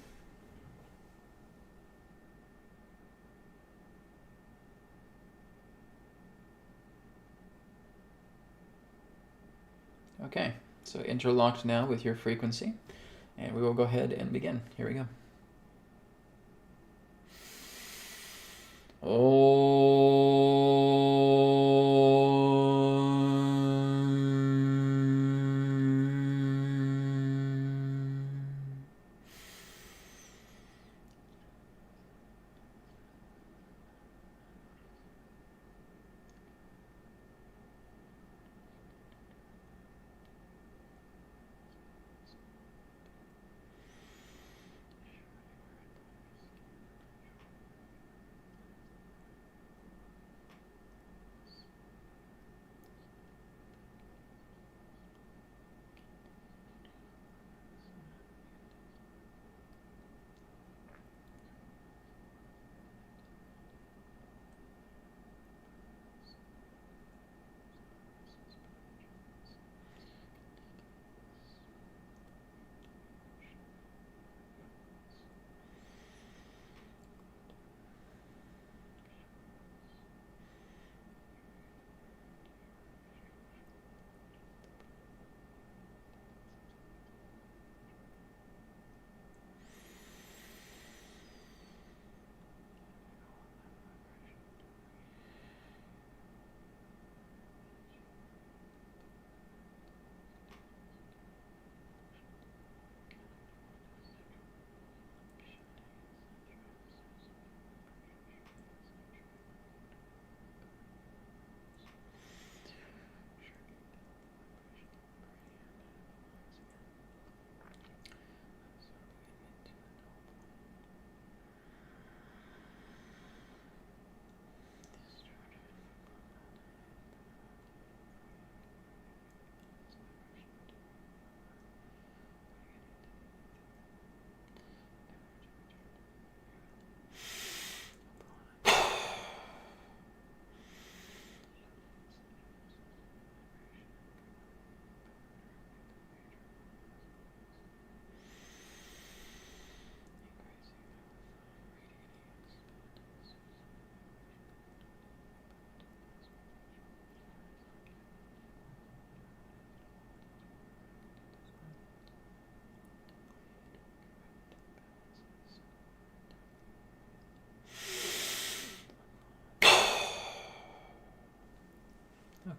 Okay, so interlocked now with your frequency. And we will go ahead and begin. Here we go.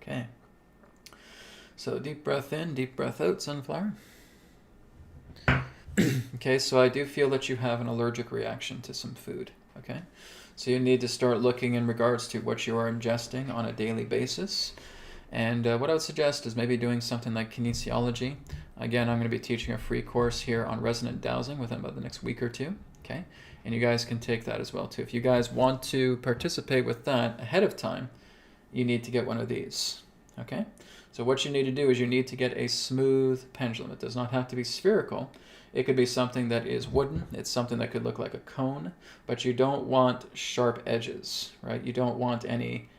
Okay. So deep breath in, deep breath out, sunflower. Okay, so I do feel that you have an allergic reaction to some food, okay? So you need to start looking in regards to what you are ingesting on a daily basis. And what I would suggest is maybe doing something like kinesiology. Again, I'm going to be teaching a free course here on resonant dowsing within about the next week or two, okay? And you guys can take that as well too. If you guys want to participate with that ahead of time, you need to get one of these, okay? So what you need to do is you need to get a smooth pendulum. It does not have to be spherical. It could be something that is wooden. It's something that could look like a cone, but you don't want sharp edges, right? You don't want any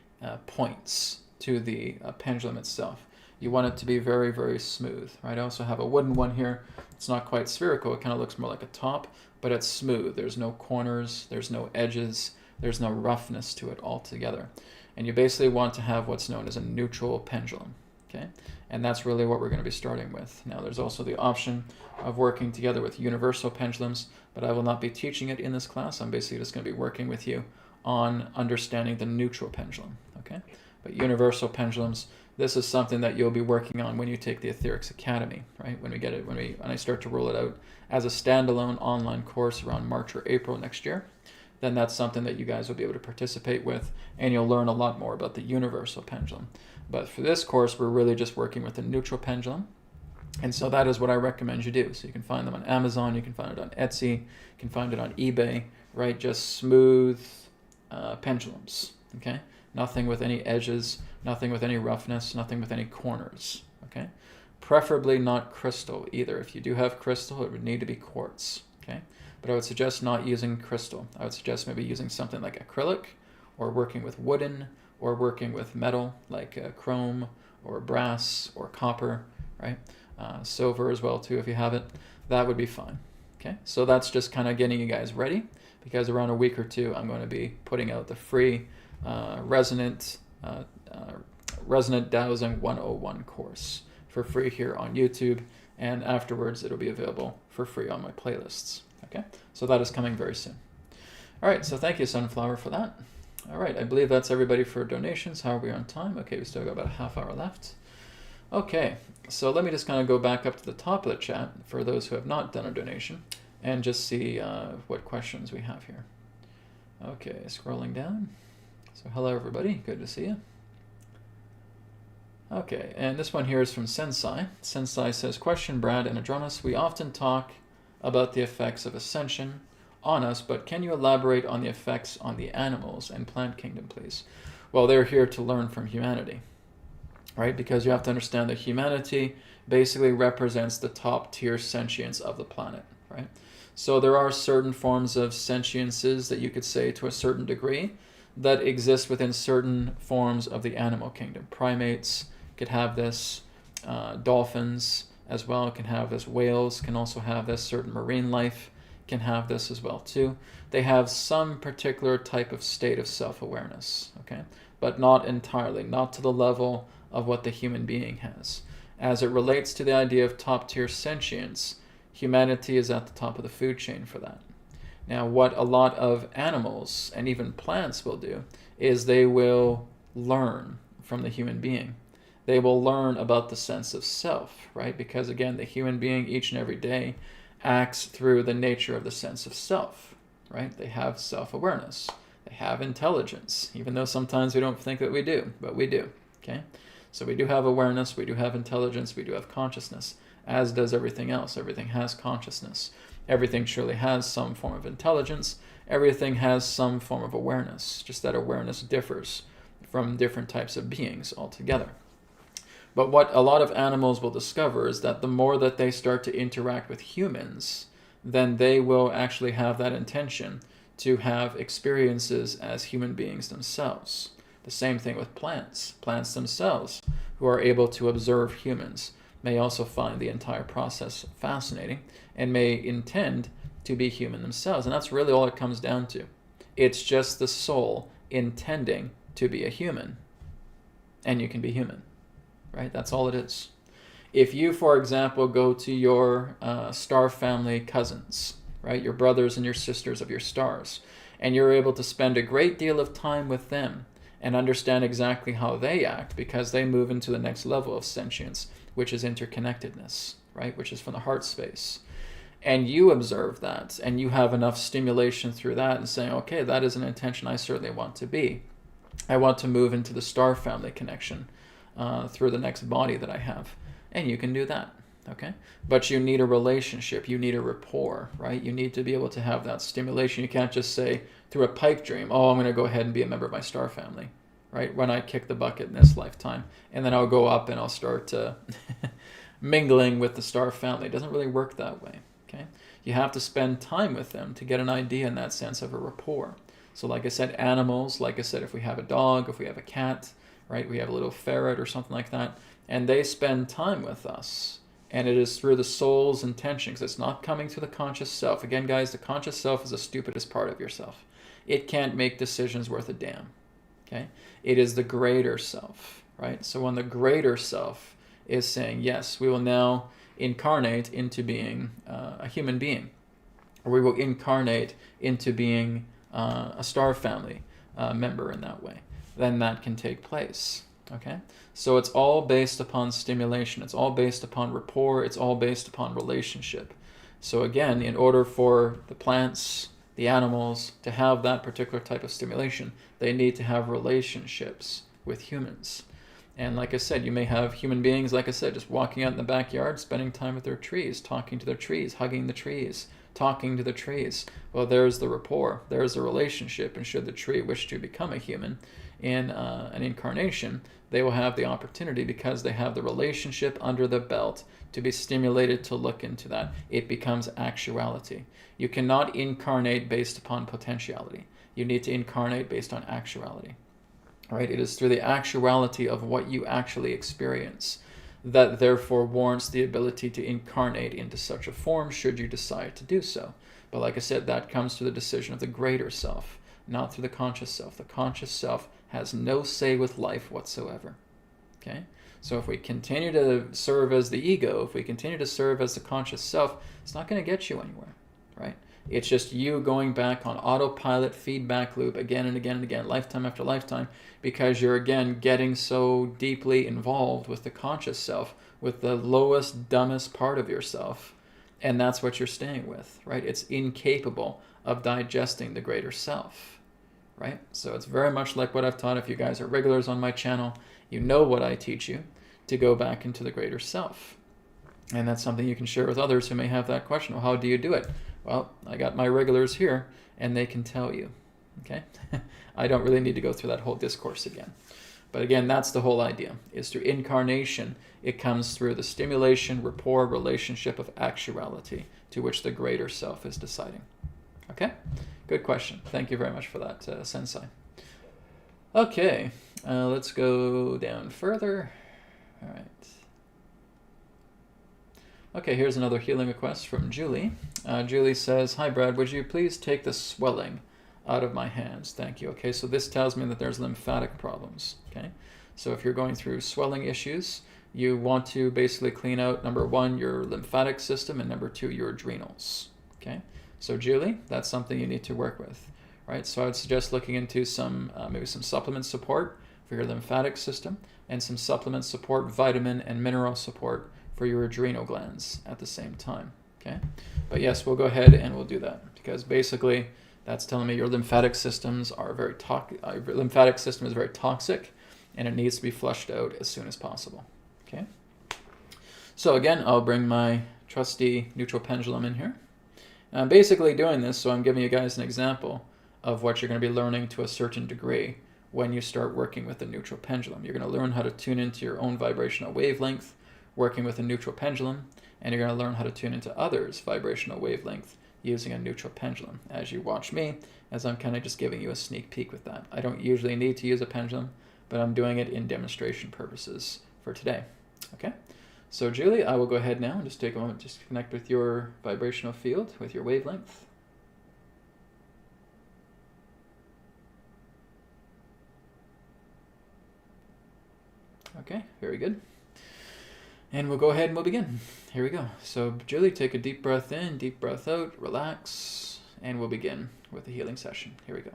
points to the pendulum itself. You want it to be very, very smooth, right? I also have a wooden one here. It's not quite spherical. It kind of looks more like a top, but it's smooth. There's no corners. There's no edges. There's no roughness to it altogether. And you basically want to have what's known as a neutral pendulum, okay? And that's really what we're going to be starting with. Now, there's also the option of working together with universal pendulums, but I will not be teaching it in this class. I'm basically just going to be working with you on understanding the neutral pendulum, okay? But universal pendulums, this is something that you'll be working on when you take the AETHERX Academy, right? When I start to roll it out as a standalone online course around March or April next year, then that's something that you guys will be able to participate with, and you'll learn a lot more about the universal pendulum. But for this course, we're really just working with the neutral pendulum, and so that is what I recommend you do. So you can find them on Amazon, you can find it on Etsy, you can find it on eBay, right? Just smooth pendulums, okay? Nothing with any edges, nothing with any roughness, nothing with any corners, okay? Preferably not crystal either. If you do have crystal, it would need to be quartz, okay? But I would suggest not using crystal. I would suggest maybe using something like acrylic, or working with wooden, or working with metal like chrome or brass or copper, right? Silver as well too if you have it. That would be fine, okay? So that's just kind of getting you guys ready, because around a week or two I'm going to be putting out the free resonant dowsing 101 course for free here on YouTube, and afterwards it'll be available for free on my playlists. Okay, so that is coming very soon. All right, so thank you, Sunflower, for that. All right, I believe that's everybody for donations. How are we on time? Okay, we still got about a half hour left. Okay, so let me just kind of go back up to the top of the chat for those who have not done a donation and just see what questions we have here. Okay, scrolling down. So hello, everybody. Good to see you. Okay, and this one here is from Sensei. Sensei says, question, Brad and Adronis, we often talk about the effects of ascension on us, but can you elaborate on the effects on the animals and plant kingdom, please? Well, they're here to learn from humanity, right? Because you have to understand that humanity basically represents the top tier sentience of the planet, right? So there are certain forms of sentiences that you could say to a certain degree that exist within certain forms of the animal kingdom. Primates could have this, dolphins as well can have this, whales can also have this, certain marine life can have this as well too. They have some particular type of state of self-awareness, okay? But not entirely, not to the level of what the human being has. As it relates to the idea of top-tier sentience, humanity is at the top of the food chain for that. Now, what a lot of animals and even plants will do is they will learn from the human being. They will learn about the sense of self, right? Because again, the human being each and every day acts through the nature of the sense of self, right? They have self-awareness. They have intelligence, even though sometimes we don't think that we do, but we do, okay? So we do have awareness, we do have intelligence, we do have consciousness, as does everything else. Everything has consciousness. Everything surely has some form of intelligence. Everything has some form of awareness, just that awareness differs from different types of beings altogether. But what a lot of animals will discover is that the more that they start to interact with humans, then they will actually have that intention to have experiences as human beings themselves. The same thing with plants. Plants themselves, who are able to observe humans, may also find the entire process fascinating and may intend to be human themselves. And that's really all it comes down to. It's just the soul intending to be a human. And you can be human. Right? That's all it is. If you, for example, go to your star family cousins, right? Your brothers and your sisters of your stars, and you're able to spend a great deal of time with them and understand exactly how they act, because they move into the next level of sentience, which is interconnectedness, right? Which is from the heart space. And you observe that, and you have enough stimulation through that and saying, okay, that is an intention I certainly want to be. I want to move into the star family connection through the next body that I have. And you can do that, okay? But you need a relationship. You need a rapport, right? You need to be able to have that stimulation. You can't just say through a pipe dream, oh, I'm going to go ahead and be a member of my star family, right? When I kick the bucket in this lifetime, and then I'll go up and I'll start mingling with the star family. It doesn't really work that way, okay? You have to spend time with them to get an idea in that sense of a rapport. So like I said, animals, like I said, if we have a dog, if we have a cat, right, we have a little ferret or something like that, and they spend time with us, and it is through the soul's intentions. It's not coming through the conscious self. Again, guys, the conscious self is the stupidest part of yourself. It can't make decisions worth a damn, okay? It is the greater self, right? So when the greater self is saying, yes, we will now incarnate into being a human being, or we will incarnate into being a star family member in that way, then that can take place, okay? So it's all based upon stimulation. It's all based upon rapport. It's all based upon relationship. So again, in order for the plants, the animals, to have that particular type of stimulation, they need to have relationships with humans. And like I said, you may have human beings, like I said, just walking out in the backyard, spending time with their trees, talking to their trees, hugging the trees, talking to the trees. Well, there's the rapport, there's the relationship, and should the tree wish to become a human in an incarnation, they will have the opportunity, because they have the relationship under the belt, to be stimulated to look into that. It becomes actuality. You cannot incarnate based upon potentiality. You need to incarnate based on actuality. Right? It is through the actuality of what you actually experience that therefore warrants the ability to incarnate into such a form, should you decide to do so. But like I said, that comes through the decision of the greater self, not through the conscious self. The conscious self has no say with life whatsoever. Okay? So if we continue to serve as the ego, if we continue to serve as the conscious self, it's not going to get you anywhere, right? It's just you going back on autopilot feedback loop again and again and again, lifetime after lifetime, because you're again getting so deeply involved with the conscious self, with the lowest, dumbest part of yourself, and that's what you're staying with, right? It's incapable of digesting the greater self, right? So it's very much like what I've taught. If you guys are regulars on my channel, you know what I teach you, to go back into the greater self. And that's something you can share with others who may have that question. Well, how do you do it? Well, I got my regulars here, and they can tell you, okay? I don't really need to go through that whole discourse again. But again, that's the whole idea, is through incarnation, it comes through the stimulation, rapport, relationship of actuality, to which the greater self is deciding. Okay? Good question. Thank you very much for that, Sensei. Okay, let's go down further. All right. Okay, here's another healing request from Julie. Julie says, "Hi Brad, would you please take the swelling out of my hands? Thank you." Okay, so this tells me that there's lymphatic problems. Okay, so if you're going through swelling issues, you want to basically clean out, number one, your lymphatic system, and number two, your adrenals. Okay, so Julie, that's something you need to work with, right? So I would suggest looking into some, maybe some supplement support for your lymphatic system, and some supplement support, vitamin and mineral support for your adrenal glands at the same time, okay? But yes, we'll go ahead and we'll do that, because basically that's telling me your lymphatic systems are very lymphatic system is very toxic, and it needs to be flushed out as soon as possible, okay? So again, I'll bring my trusty neutral pendulum in here. And I'm basically doing this, so I'm giving you guys an example of what you're going to be learning to a certain degree when you start working with the neutral pendulum. You're going to learn how to tune into your own vibrational wavelength, working with a neutral pendulum, and you're going to learn how to tune into others' vibrational wavelength using a neutral pendulum as you watch me, as I'm kind of just giving you a sneak peek with that. I don't usually need to use a pendulum, but I'm doing it in demonstration purposes for today. Okay, so Julie, I will go ahead now and just take a moment just to connect with your vibrational field, with your wavelength. Okay, very good. And we'll go ahead and we'll begin. Here we go. So Julie, take a deep breath in, deep breath out, relax, and we'll begin with the healing session. Here we go.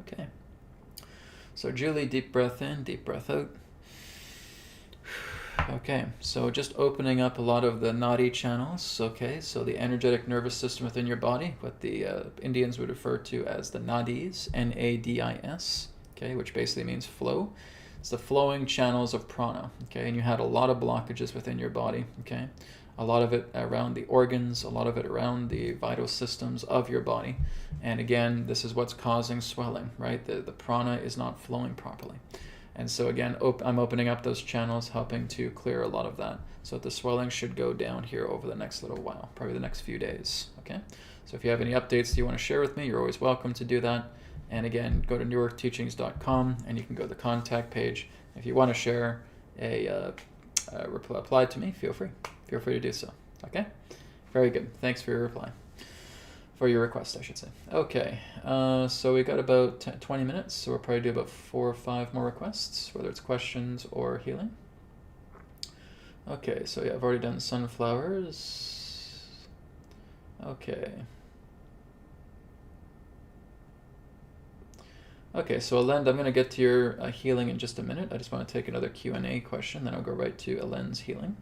Okay. So Julie, deep breath in, deep breath out. Okay, so just opening up a lot of the nadi channels, okay, so the energetic nervous system within your body, what the Indians would refer to as the nadis, N-A-D-I-S, okay, which basically means flow. It's the flowing channels of prana, okay, and you had a lot of blockages within your body, okay, a lot of it around the organs, a lot of it around the vital systems of your body, and again, this is what's causing swelling, right, the prana is not flowing properly. And so again, I'm opening up those channels, helping to clear a lot of that. So the swelling should go down here over the next little while, probably the next few days, okay? So if you have any updates you want to share with me, you're always welcome to do that. And again, go to newarkteachings.com and you can go to the contact page. If you want to share reply to me, feel free to do so, okay? Very good, thanks for your reply. For your request, I should say. Okay, so we got about 20 minutes, so we'll probably do about 4 or 5 more requests, whether it's questions or healing. Okay, so yeah, I've already done sunflowers. Okay. Okay, so Alend, I'm going to get to your healing in just a minute. I just want to take another Q&A question, then I'll go right to Alend's healing.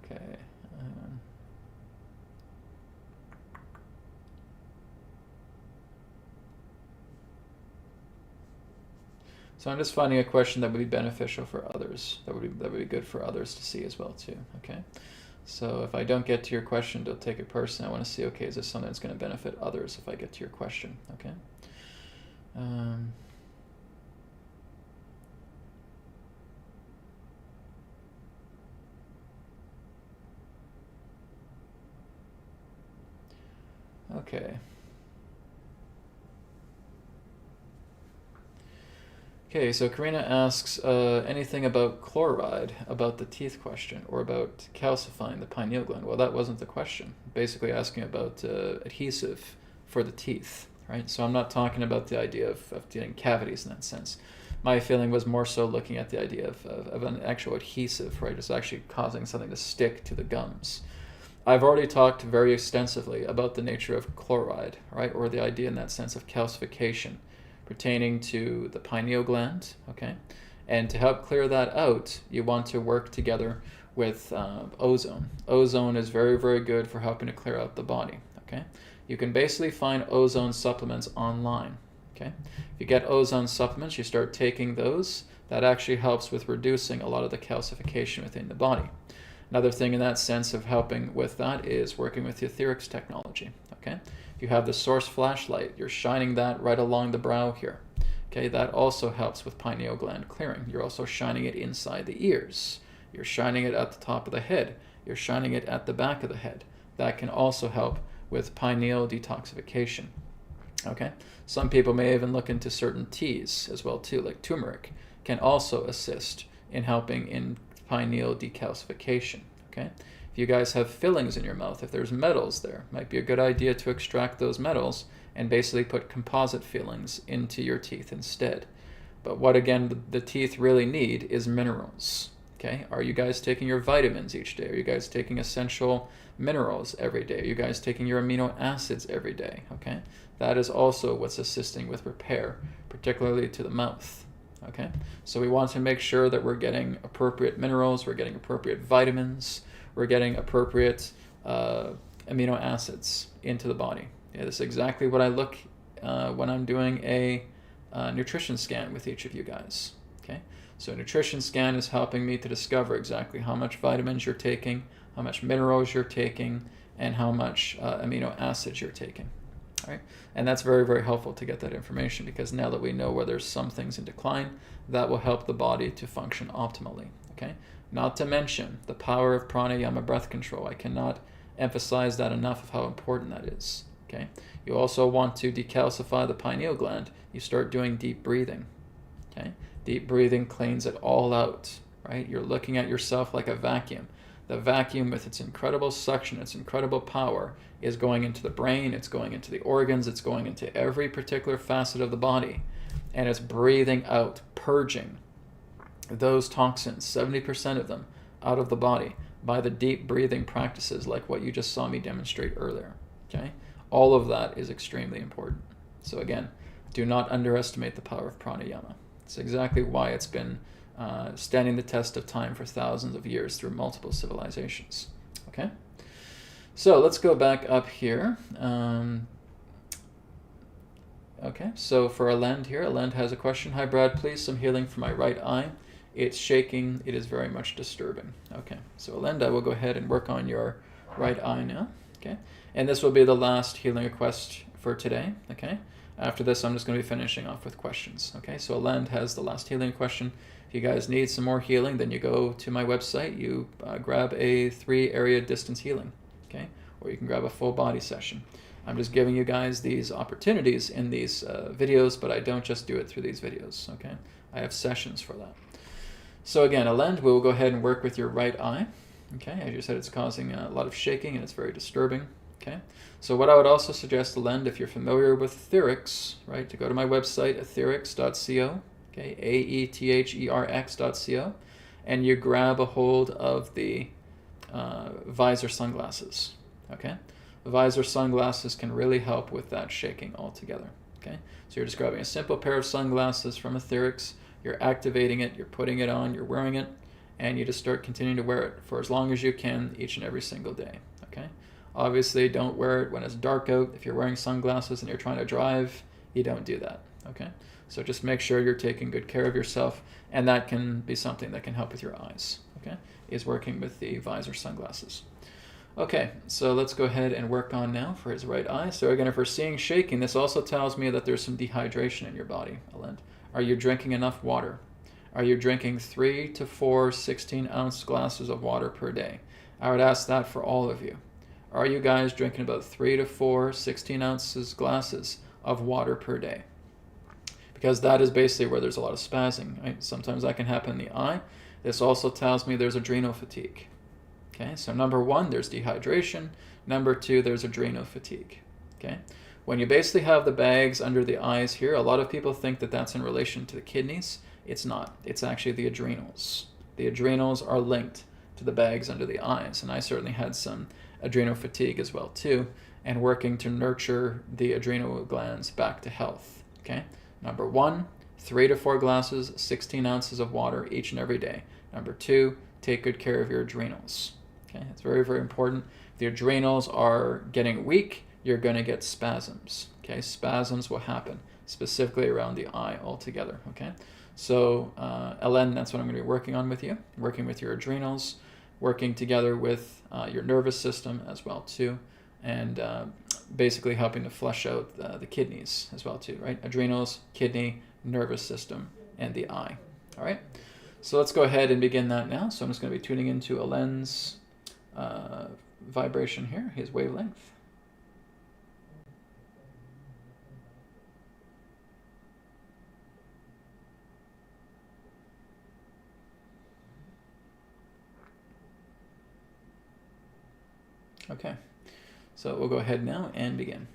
Okay. So I'm just finding a question that would be beneficial for others. That would be good for others to see as well too. Okay. So if I don't get to your question, don't take it personally. I want to see, okay, is this something that's going to benefit others if I get to your question? Okay. Okay. Okay, so Karina asks anything about chloride, about the teeth question, or about calcifying the pineal gland. Well, that wasn't the question. Basically asking about adhesive for the teeth, right? So I'm not talking about the idea of getting cavities in that sense. My feeling was more so looking at the idea of an actual adhesive, right? It's actually causing something to stick to the gums. I've already talked very extensively about the nature of chloride, right, or the idea in that sense of calcification pertaining to the pineal gland, okay? And to help clear that out, you want to work together with ozone. Ozone is very, very good for helping to clear out the body, okay? You can basically find ozone supplements online, okay? If you get ozone supplements, you start taking those, that actually helps with reducing a lot of the calcification within the body. Another thing in that sense of helping with that is working with the AETHERX technology, okay? If you have the source flashlight, you're shining that right along the brow here, okay? That also helps with pineal gland clearing. You're also shining it inside the ears. You're shining it at the top of the head. You're shining it at the back of the head. That can also help with pineal detoxification, okay? Some people may even look into certain teas as well too, like turmeric, can also assist in helping in pineal decalcification, okay? If you guys have fillings in your mouth, if there's metals there, might be a good idea to extract those metals and basically put composite fillings into your teeth instead. But what, again, the teeth really need is minerals, okay? Are you guys taking your vitamins each day? Are you guys taking essential minerals every day? Are you guys taking your amino acids every day, okay? That is also what's assisting with repair, particularly to the mouth. Okay, so we want to make sure that we're getting appropriate minerals, we're getting appropriate vitamins, we're getting appropriate amino acids into the body. Yeah, this is exactly what I look when I'm doing a nutrition scan with each of you guys. Okay, so a nutrition scan is helping me to discover exactly how much vitamins you're taking, how much minerals you're taking, and how much amino acids you're taking. All right? And that's very, very helpful to get that information, because now that we know where there's some things in decline, that will help the body to function optimally. Okay? Not to mention the power of pranayama, breath control. I cannot emphasize that enough of how important that is. Okay? You also want to decalcify the pineal gland. You start doing deep breathing. Okay? Deep breathing cleans it all out. Right? You're looking at yourself like a vacuum. The vacuum, with its incredible suction, its incredible power, is going into the brain, it's going into the organs, it's going into every particular facet of the body, and it's breathing out, purging those toxins, 70% of them, out of the body by the deep breathing practices like what you just saw me demonstrate earlier. Okay, all of that is extremely important. So again, do not underestimate the power of pranayama. It's exactly why it's been standing the test of time for thousands of years through multiple civilizations. Okay, so let's go back up here. Okay, so for Alend here, Alend has a question. Hi Brad, please some healing for my right eye. It's shaking, it is very much disturbing. Okay, so Alend, I will go ahead and work on your right eye now. Okay, and this will be the last healing request for today. Okay, after this I'm just going to be finishing off with questions. Okay, so Alend has the last healing question. If you guys need some more healing, then you go to my website, you grab a 3-area distance healing. Okay, or you can grab a full body session. I'm just giving you guys these opportunities in these videos, but I don't just do it through these videos, okay? I have sessions for that. So again, Alend, we'll go ahead and work with your right eye. Okay, as you said, it's causing a lot of shaking and it's very disturbing. Okay, so what I would also suggest, Alend, if you're familiar with AETHERX, right, to go to my website, AETHERX.co, okay, AETHERX.co, and you grab a hold of the visor sunglasses, okay? Visor sunglasses can really help with that shaking altogether, okay? So you're just grabbing a simple pair of sunglasses from AETHERX, you're activating it, you're putting it on, you're wearing it, and you just start continuing to wear it for as long as you can each and every single day, okay? Obviously, don't wear it when it's dark out. If you're wearing sunglasses and you're trying to drive, you don't do that, okay? So just make sure you're taking good care of yourself, and that can be something that can help with your eyes, okay? Is working with the visor sunglasses. Okay, so let's go ahead and work on now for his right eye. So again, if we're seeing shaking, this also tells me that there's some dehydration in your body, Alend. Are you drinking enough water? Are you drinking 3 to 4 16-ounce glasses of water per day? I would ask that for all of you. Are you guys drinking about 3 to 4 16-ounce glasses of water per day? Because that is basically where there's a lot of spazzing, right? Sometimes that can happen in the eye. This also tells me there's adrenal fatigue. Okay, so number 1, there's dehydration. Number 2, there's adrenal fatigue. Okay, when you basically have the bags under the eyes here, a lot of people think that that's in relation to the kidneys. It's not. It's actually the adrenals. The adrenals are linked to the bags under the eyes, and I certainly had some adrenal fatigue as well too, and working to nurture the adrenal glands back to health. Okay, number 1, 3 to 4 glasses, 16 ounces of water each and every day. Number 2, take good care of your adrenals. Okay, it's very, very important. If the adrenals are getting weak, you're going to get spasms. Okay, spasms will happen specifically around the eye altogether. Okay, so Alend, that's what I'm going to be working on with you, working with your adrenals, working together with your nervous system as well too, and basically helping to flush out the kidneys as well too, right? Adrenals, kidney, nervous system, and the eye. All right, so let's go ahead and begin that now. So I'm just going to be tuning into Alend's vibration here, his wavelength. Okay, so we'll go ahead now and begin.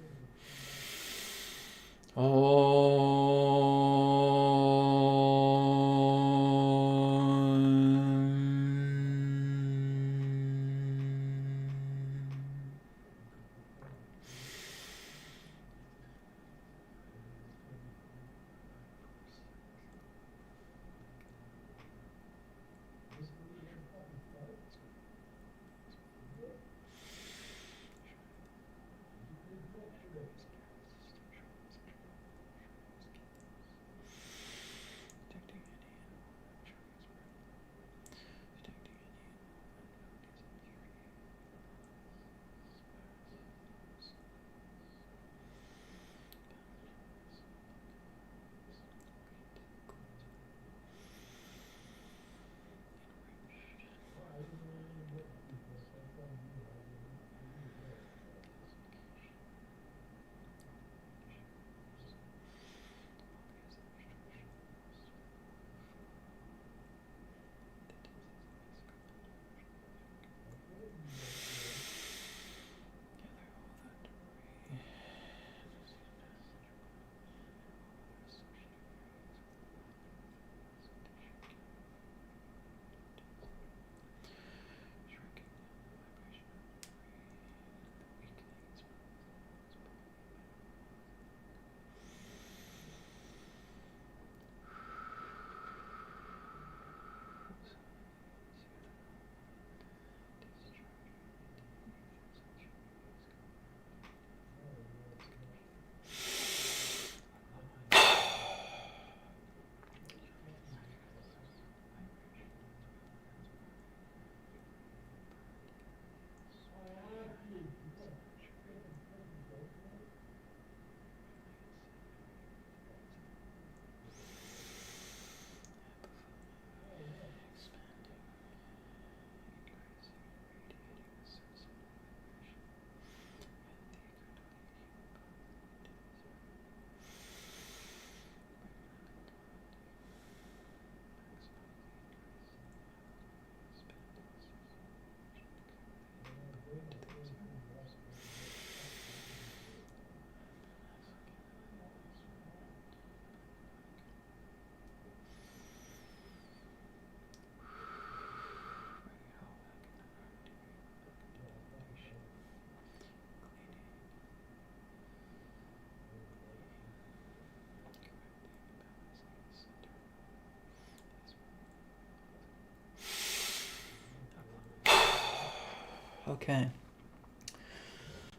Okay.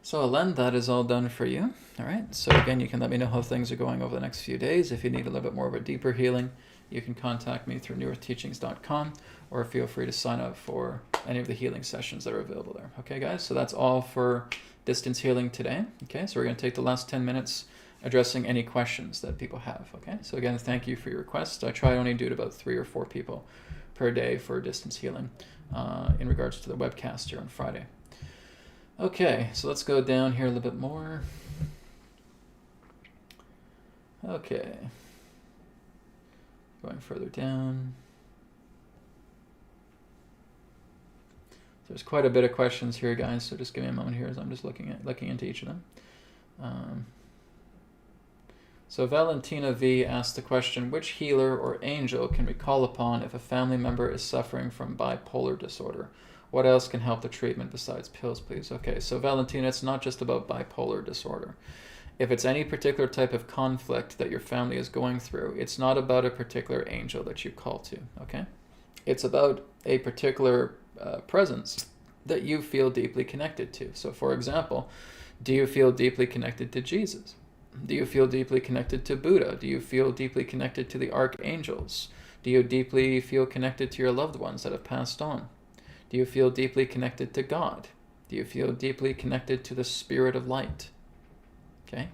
So Alen, that is all done for you. All right. So again, you can let me know how things are going over the next few days. If you need a little bit more of a deeper healing, you can contact me through newearthteachings.com, or feel free to sign up for any of the healing sessions that are available there. Okay, guys. So that's all for distance healing today. Okay. So we're going to take the last 10 minutes addressing any questions that people have. Okay. So again, thank you for your request. I try to only do it about 3 or 4 people per day for distance healing in regards to the webcast here on Friday. Okay, so let's go down here a little bit more. Okay. Going further down. There's quite a bit of questions here, guys, so just give me a moment here as I'm just looking into each of them. So Valentina V asked the question, which healer or angel can we call upon if a family member is suffering from bipolar disorder? What else can help the treatment besides pills, please? Okay, so Valentina, it's not just about bipolar disorder. If it's any particular type of conflict that your family is going through, it's not about a particular angel that you call to, okay? It's about a particular presence that you feel deeply connected to. So for example, do you feel deeply connected to Jesus? Do you feel deeply connected to Buddha? Do you feel deeply connected to the archangels? Do you deeply feel connected to your loved ones that have passed on? Do you feel deeply connected to God? Do you feel deeply connected to the spirit of light? Okay?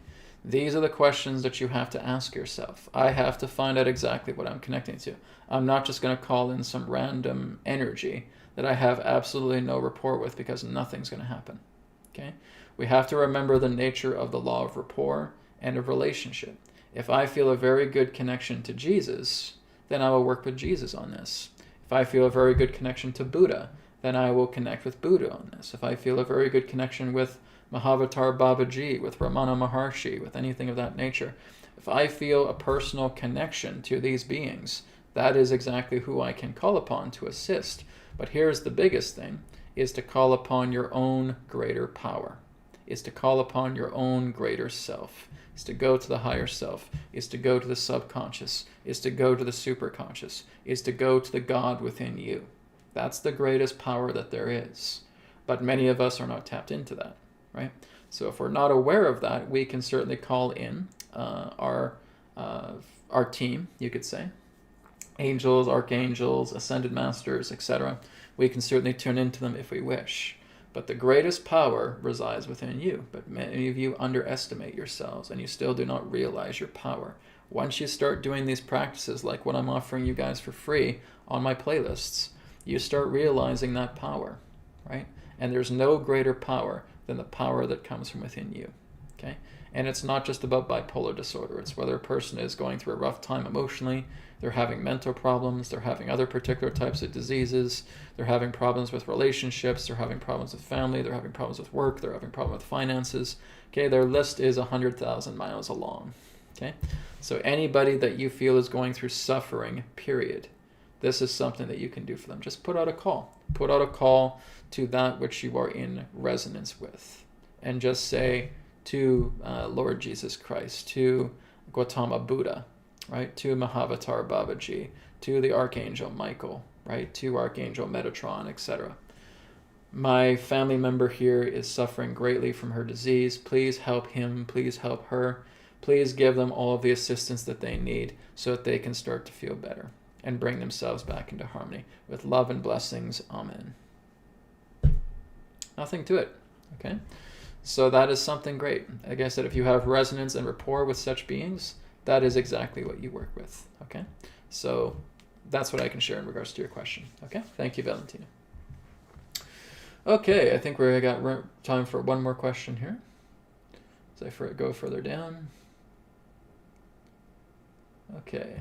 These are the questions that you have to ask yourself. I have to find out exactly what I'm connecting to. I'm not just going to call in some random energy that I have absolutely no rapport with, because nothing's going to happen. Okay? We have to remember the nature of the law of rapport and of relationship. If I feel a very good connection to Jesus, then I will work with Jesus on this. If I feel a very good connection to Buddha, then I will connect with Buddha on this. If I feel a very good connection with Mahavatar Babaji, with Ramana Maharshi, with anything of that nature, if I feel a personal connection to these beings, that is exactly who I can call upon to assist. But here's the biggest thing, is to call upon your own greater power, is to call upon your own greater self, is to go to the higher self, is to go to the subconscious, is to go to the superconscious, is to go to the God within you. That's the greatest power that there is. But many of us are not tapped into that, right? So if we're not aware of that, we can certainly call in our team, you could say. Angels, archangels, ascended masters, etc. We can certainly tune into them if we wish. But the greatest power resides within you. But many of you underestimate yourselves, and you still do not realize your power. Once you start doing these practices, like what I'm offering you guys for free on my playlists, you start realizing that power, right? And there's no greater power than the power that comes from within you, okay? And it's not just about bipolar disorder. It's whether a person is going through a rough time emotionally, they're having mental problems, they're having other particular types of diseases, they're having problems with relationships, they're having problems with family, they're having problems with work, they're having problems with finances, okay? Their list is 100,000 miles long, okay? So anybody that you feel is going through suffering, period, this is something that you can do for them. Just put out a call. Put out a call to that which you are in resonance with. And just say to Lord Jesus Christ, to Gautama Buddha, right? To Mahavatar Babaji, to the Archangel Michael, right? To Archangel Metatron, etc. My family member here is suffering greatly from her disease. Please help him. Please help her. Please give them all of the assistance that they need so that they can start to feel better and bring themselves back into harmony. With love and blessings, amen. Nothing to it, okay? So that is something great. Like I said, if you have resonance and rapport with such beings, that is exactly what you work with, okay? So that's what I can share in regards to your question, okay? Thank you, Valentina. Okay, I think we got time for one more question here. As I go further down. Okay.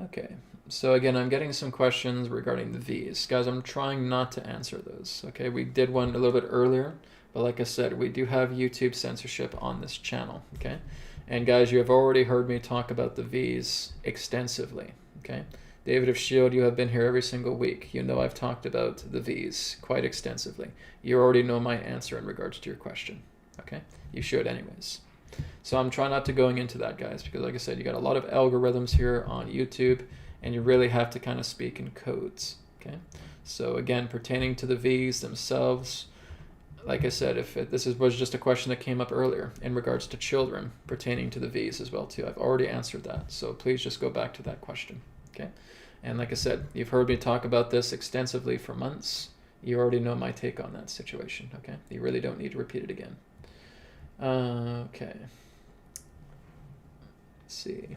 Okay, so again, I'm getting some questions regarding the V's. Guys, I'm trying not to answer those, okay? We did one a little bit earlier, but like I said, we do have YouTube censorship on this channel, okay? And guys, you have already heard me talk about the V's extensively, okay? David of Shield, you have been here every single week. You know I've talked about the V's quite extensively. You already know my answer in regards to your question, okay? okay? You should anyways. So I'm trying not to going into that, guys, because like I said, you got a lot of algorithms here on YouTube, and you really have to kind of speak in codes, okay? So again, pertaining to the V's themselves, like I said, if this was just a question that came up earlier in regards to children, pertaining to the V's as well too. I've already answered that, so please just go back to that question, okay? And like I said, you've heard me talk about this extensively for months. You already know my take on that situation, okay? You really don't need to repeat it again. Okay. Let's see.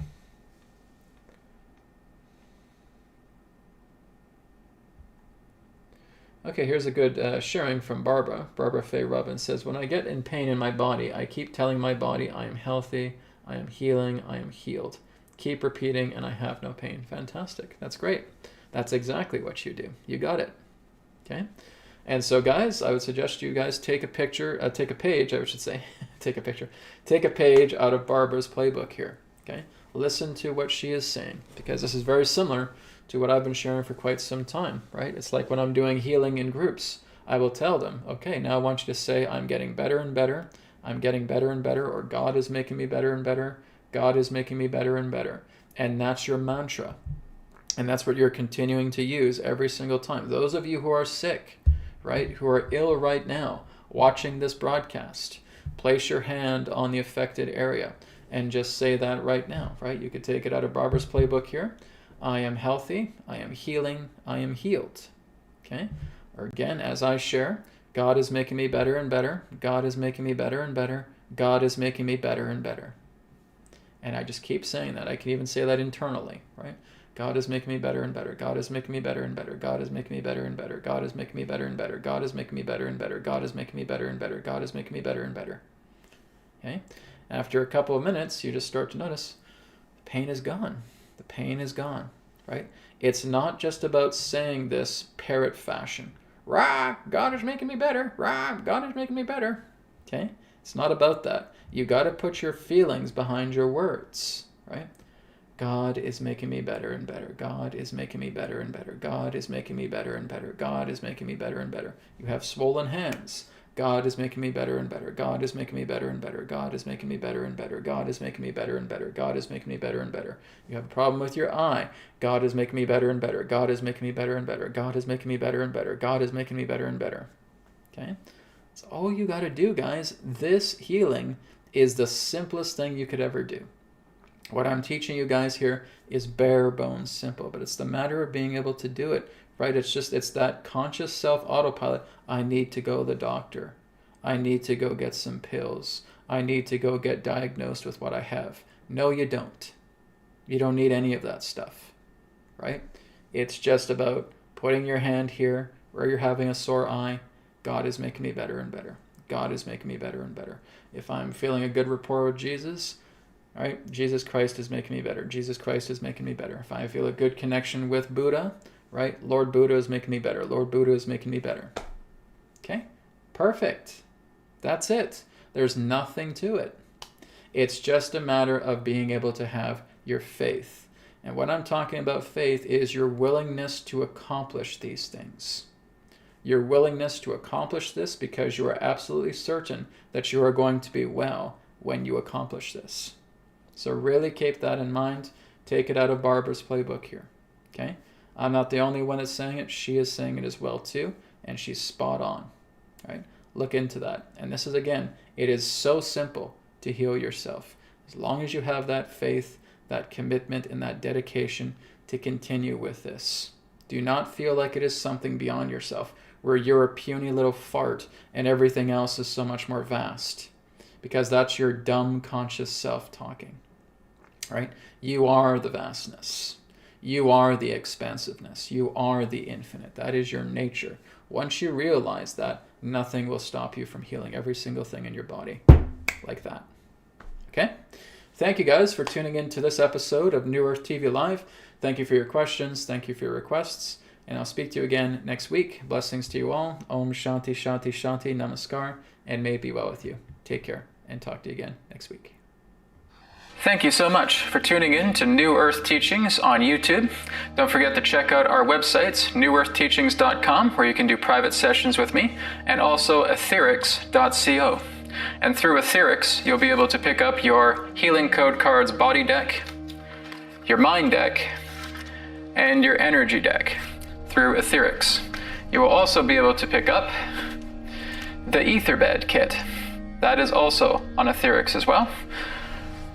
Okay, here's a good sharing from Barbara. Barbara Faye Robbins says, when I get in pain in my body, I keep telling my body I am healthy, I am healing, I am healed. Keep repeating and I have no pain. Fantastic. That's great. That's exactly what you do. You got it. Okay? And so guys, I would suggest you guys take a page, I should say, take a page out of Barbara's playbook here. Okay? Listen to what she is saying, because this is very similar to what I've been sharing for quite some time, right? It's like when I'm doing healing in groups, I will tell them, okay, now I want you to say, I'm getting better and better, I'm getting better and better, or God is making me better and better, God is making me better and better. And that's your mantra. And that's what you're continuing to use every single time. Those of you who are sick, right, who are ill right now, watching this broadcast, place your hand on the affected area and just say that right now, right? You could take it out of Barbara's playbook here. I am healthy, I am healing, I am healed, okay? Or again, as I share, God is making me better and better, God is making me better and better, God is making me better and better. And I just keep saying that. I can even say that internally, right? God is making me better and better, God is making me better and better, God is making me better and better, God is making me better and better, God is making me better and better, God is making me better and better, God is making me better and better. Okay? After a couple of minutes, you just start to notice the pain is gone. The pain is gone, right? It's not just about saying this parrot fashion. Rah, God is making me better. Rah, God is making me better. Okay? It's not about that. You got to put your feelings behind your words, right? God is making me better and better. God is making me better and better. God is making me better and better. God is making me better and better. You have swollen hands. God is making me better and better. God is making me better and better. God is making me better and better. God is making me better and better. God is making me better and better. You have a problem with your eye. God is making me better and better. God is making me better and better. God is making me better and better. God is making me better and better. Okay? That's all you got to do, guys. This healing is the simplest thing you could ever do. What I'm teaching you guys here is bare bones simple, but it's the matter of being able to do it, right? It's that conscious self-autopilot. I need to go to the doctor. I need to go get some pills. I need to go get diagnosed with what I have. No, you don't. You don't need any of that stuff, right? It's just about putting your hand here where you're having a sore eye. God is making me better and better. God is making me better and better. If I'm feeling a good rapport with Jesus, right? Jesus Christ is making me better. Jesus Christ is making me better. If I feel a good connection with Buddha, right? Lord Buddha is making me better. Lord Buddha is making me better. Okay? Perfect. That's it. There's nothing to it. It's just a matter of being able to have your faith. And what I'm talking about faith is your willingness to accomplish these things. Your willingness to accomplish this because you are absolutely certain that you are going to be well when you accomplish this. So really keep that in mind. Take it out of Barbara's playbook here. Okay? I'm not the only one that's saying it. She is saying it as well too. And she's spot on. Right? Look into that. And this is, again, it is so simple to heal yourself. As long as you have that faith, that commitment, and that dedication to continue with this. Do not feel like it is something beyond yourself, where you're a puny little fart and everything else is so much more vast. Because that's your dumb conscious self talking, right? You are the vastness. You are the expansiveness. You are the infinite. That is your nature. Once you realize that, nothing will stop you from healing every single thing in your body like that. Okay? Thank you guys for tuning in to this episode of New Earth TV Live. Thank you for your questions. Thank you for your requests. And I'll speak to you again next week. Blessings to you all. Om Shanti Shanti Shanti Namaskar. And may it be well with you. Take care. And talk to you again next week. Thank you so much for tuning in to New Earth Teachings on YouTube. Don't forget to check out our websites, newearthteachings.com, where you can do private sessions with me, and also AETHERX.co. And through AETHERX, you'll be able to pick up your Healing Code Cards body deck, your mind deck, and your energy deck through AETHERX. You will also be able to pick up the Etherbed kit. That is also on AETHERX as well.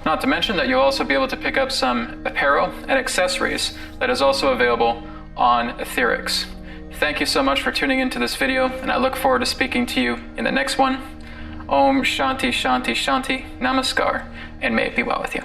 Not to mention that you'll also be able to pick up some apparel and accessories that is also available on AETHERX. Thank you so much for tuning into this video, and I look forward to speaking to you in the next one. Om Shanti Shanti Shanti Namaskar, and may it be well with you.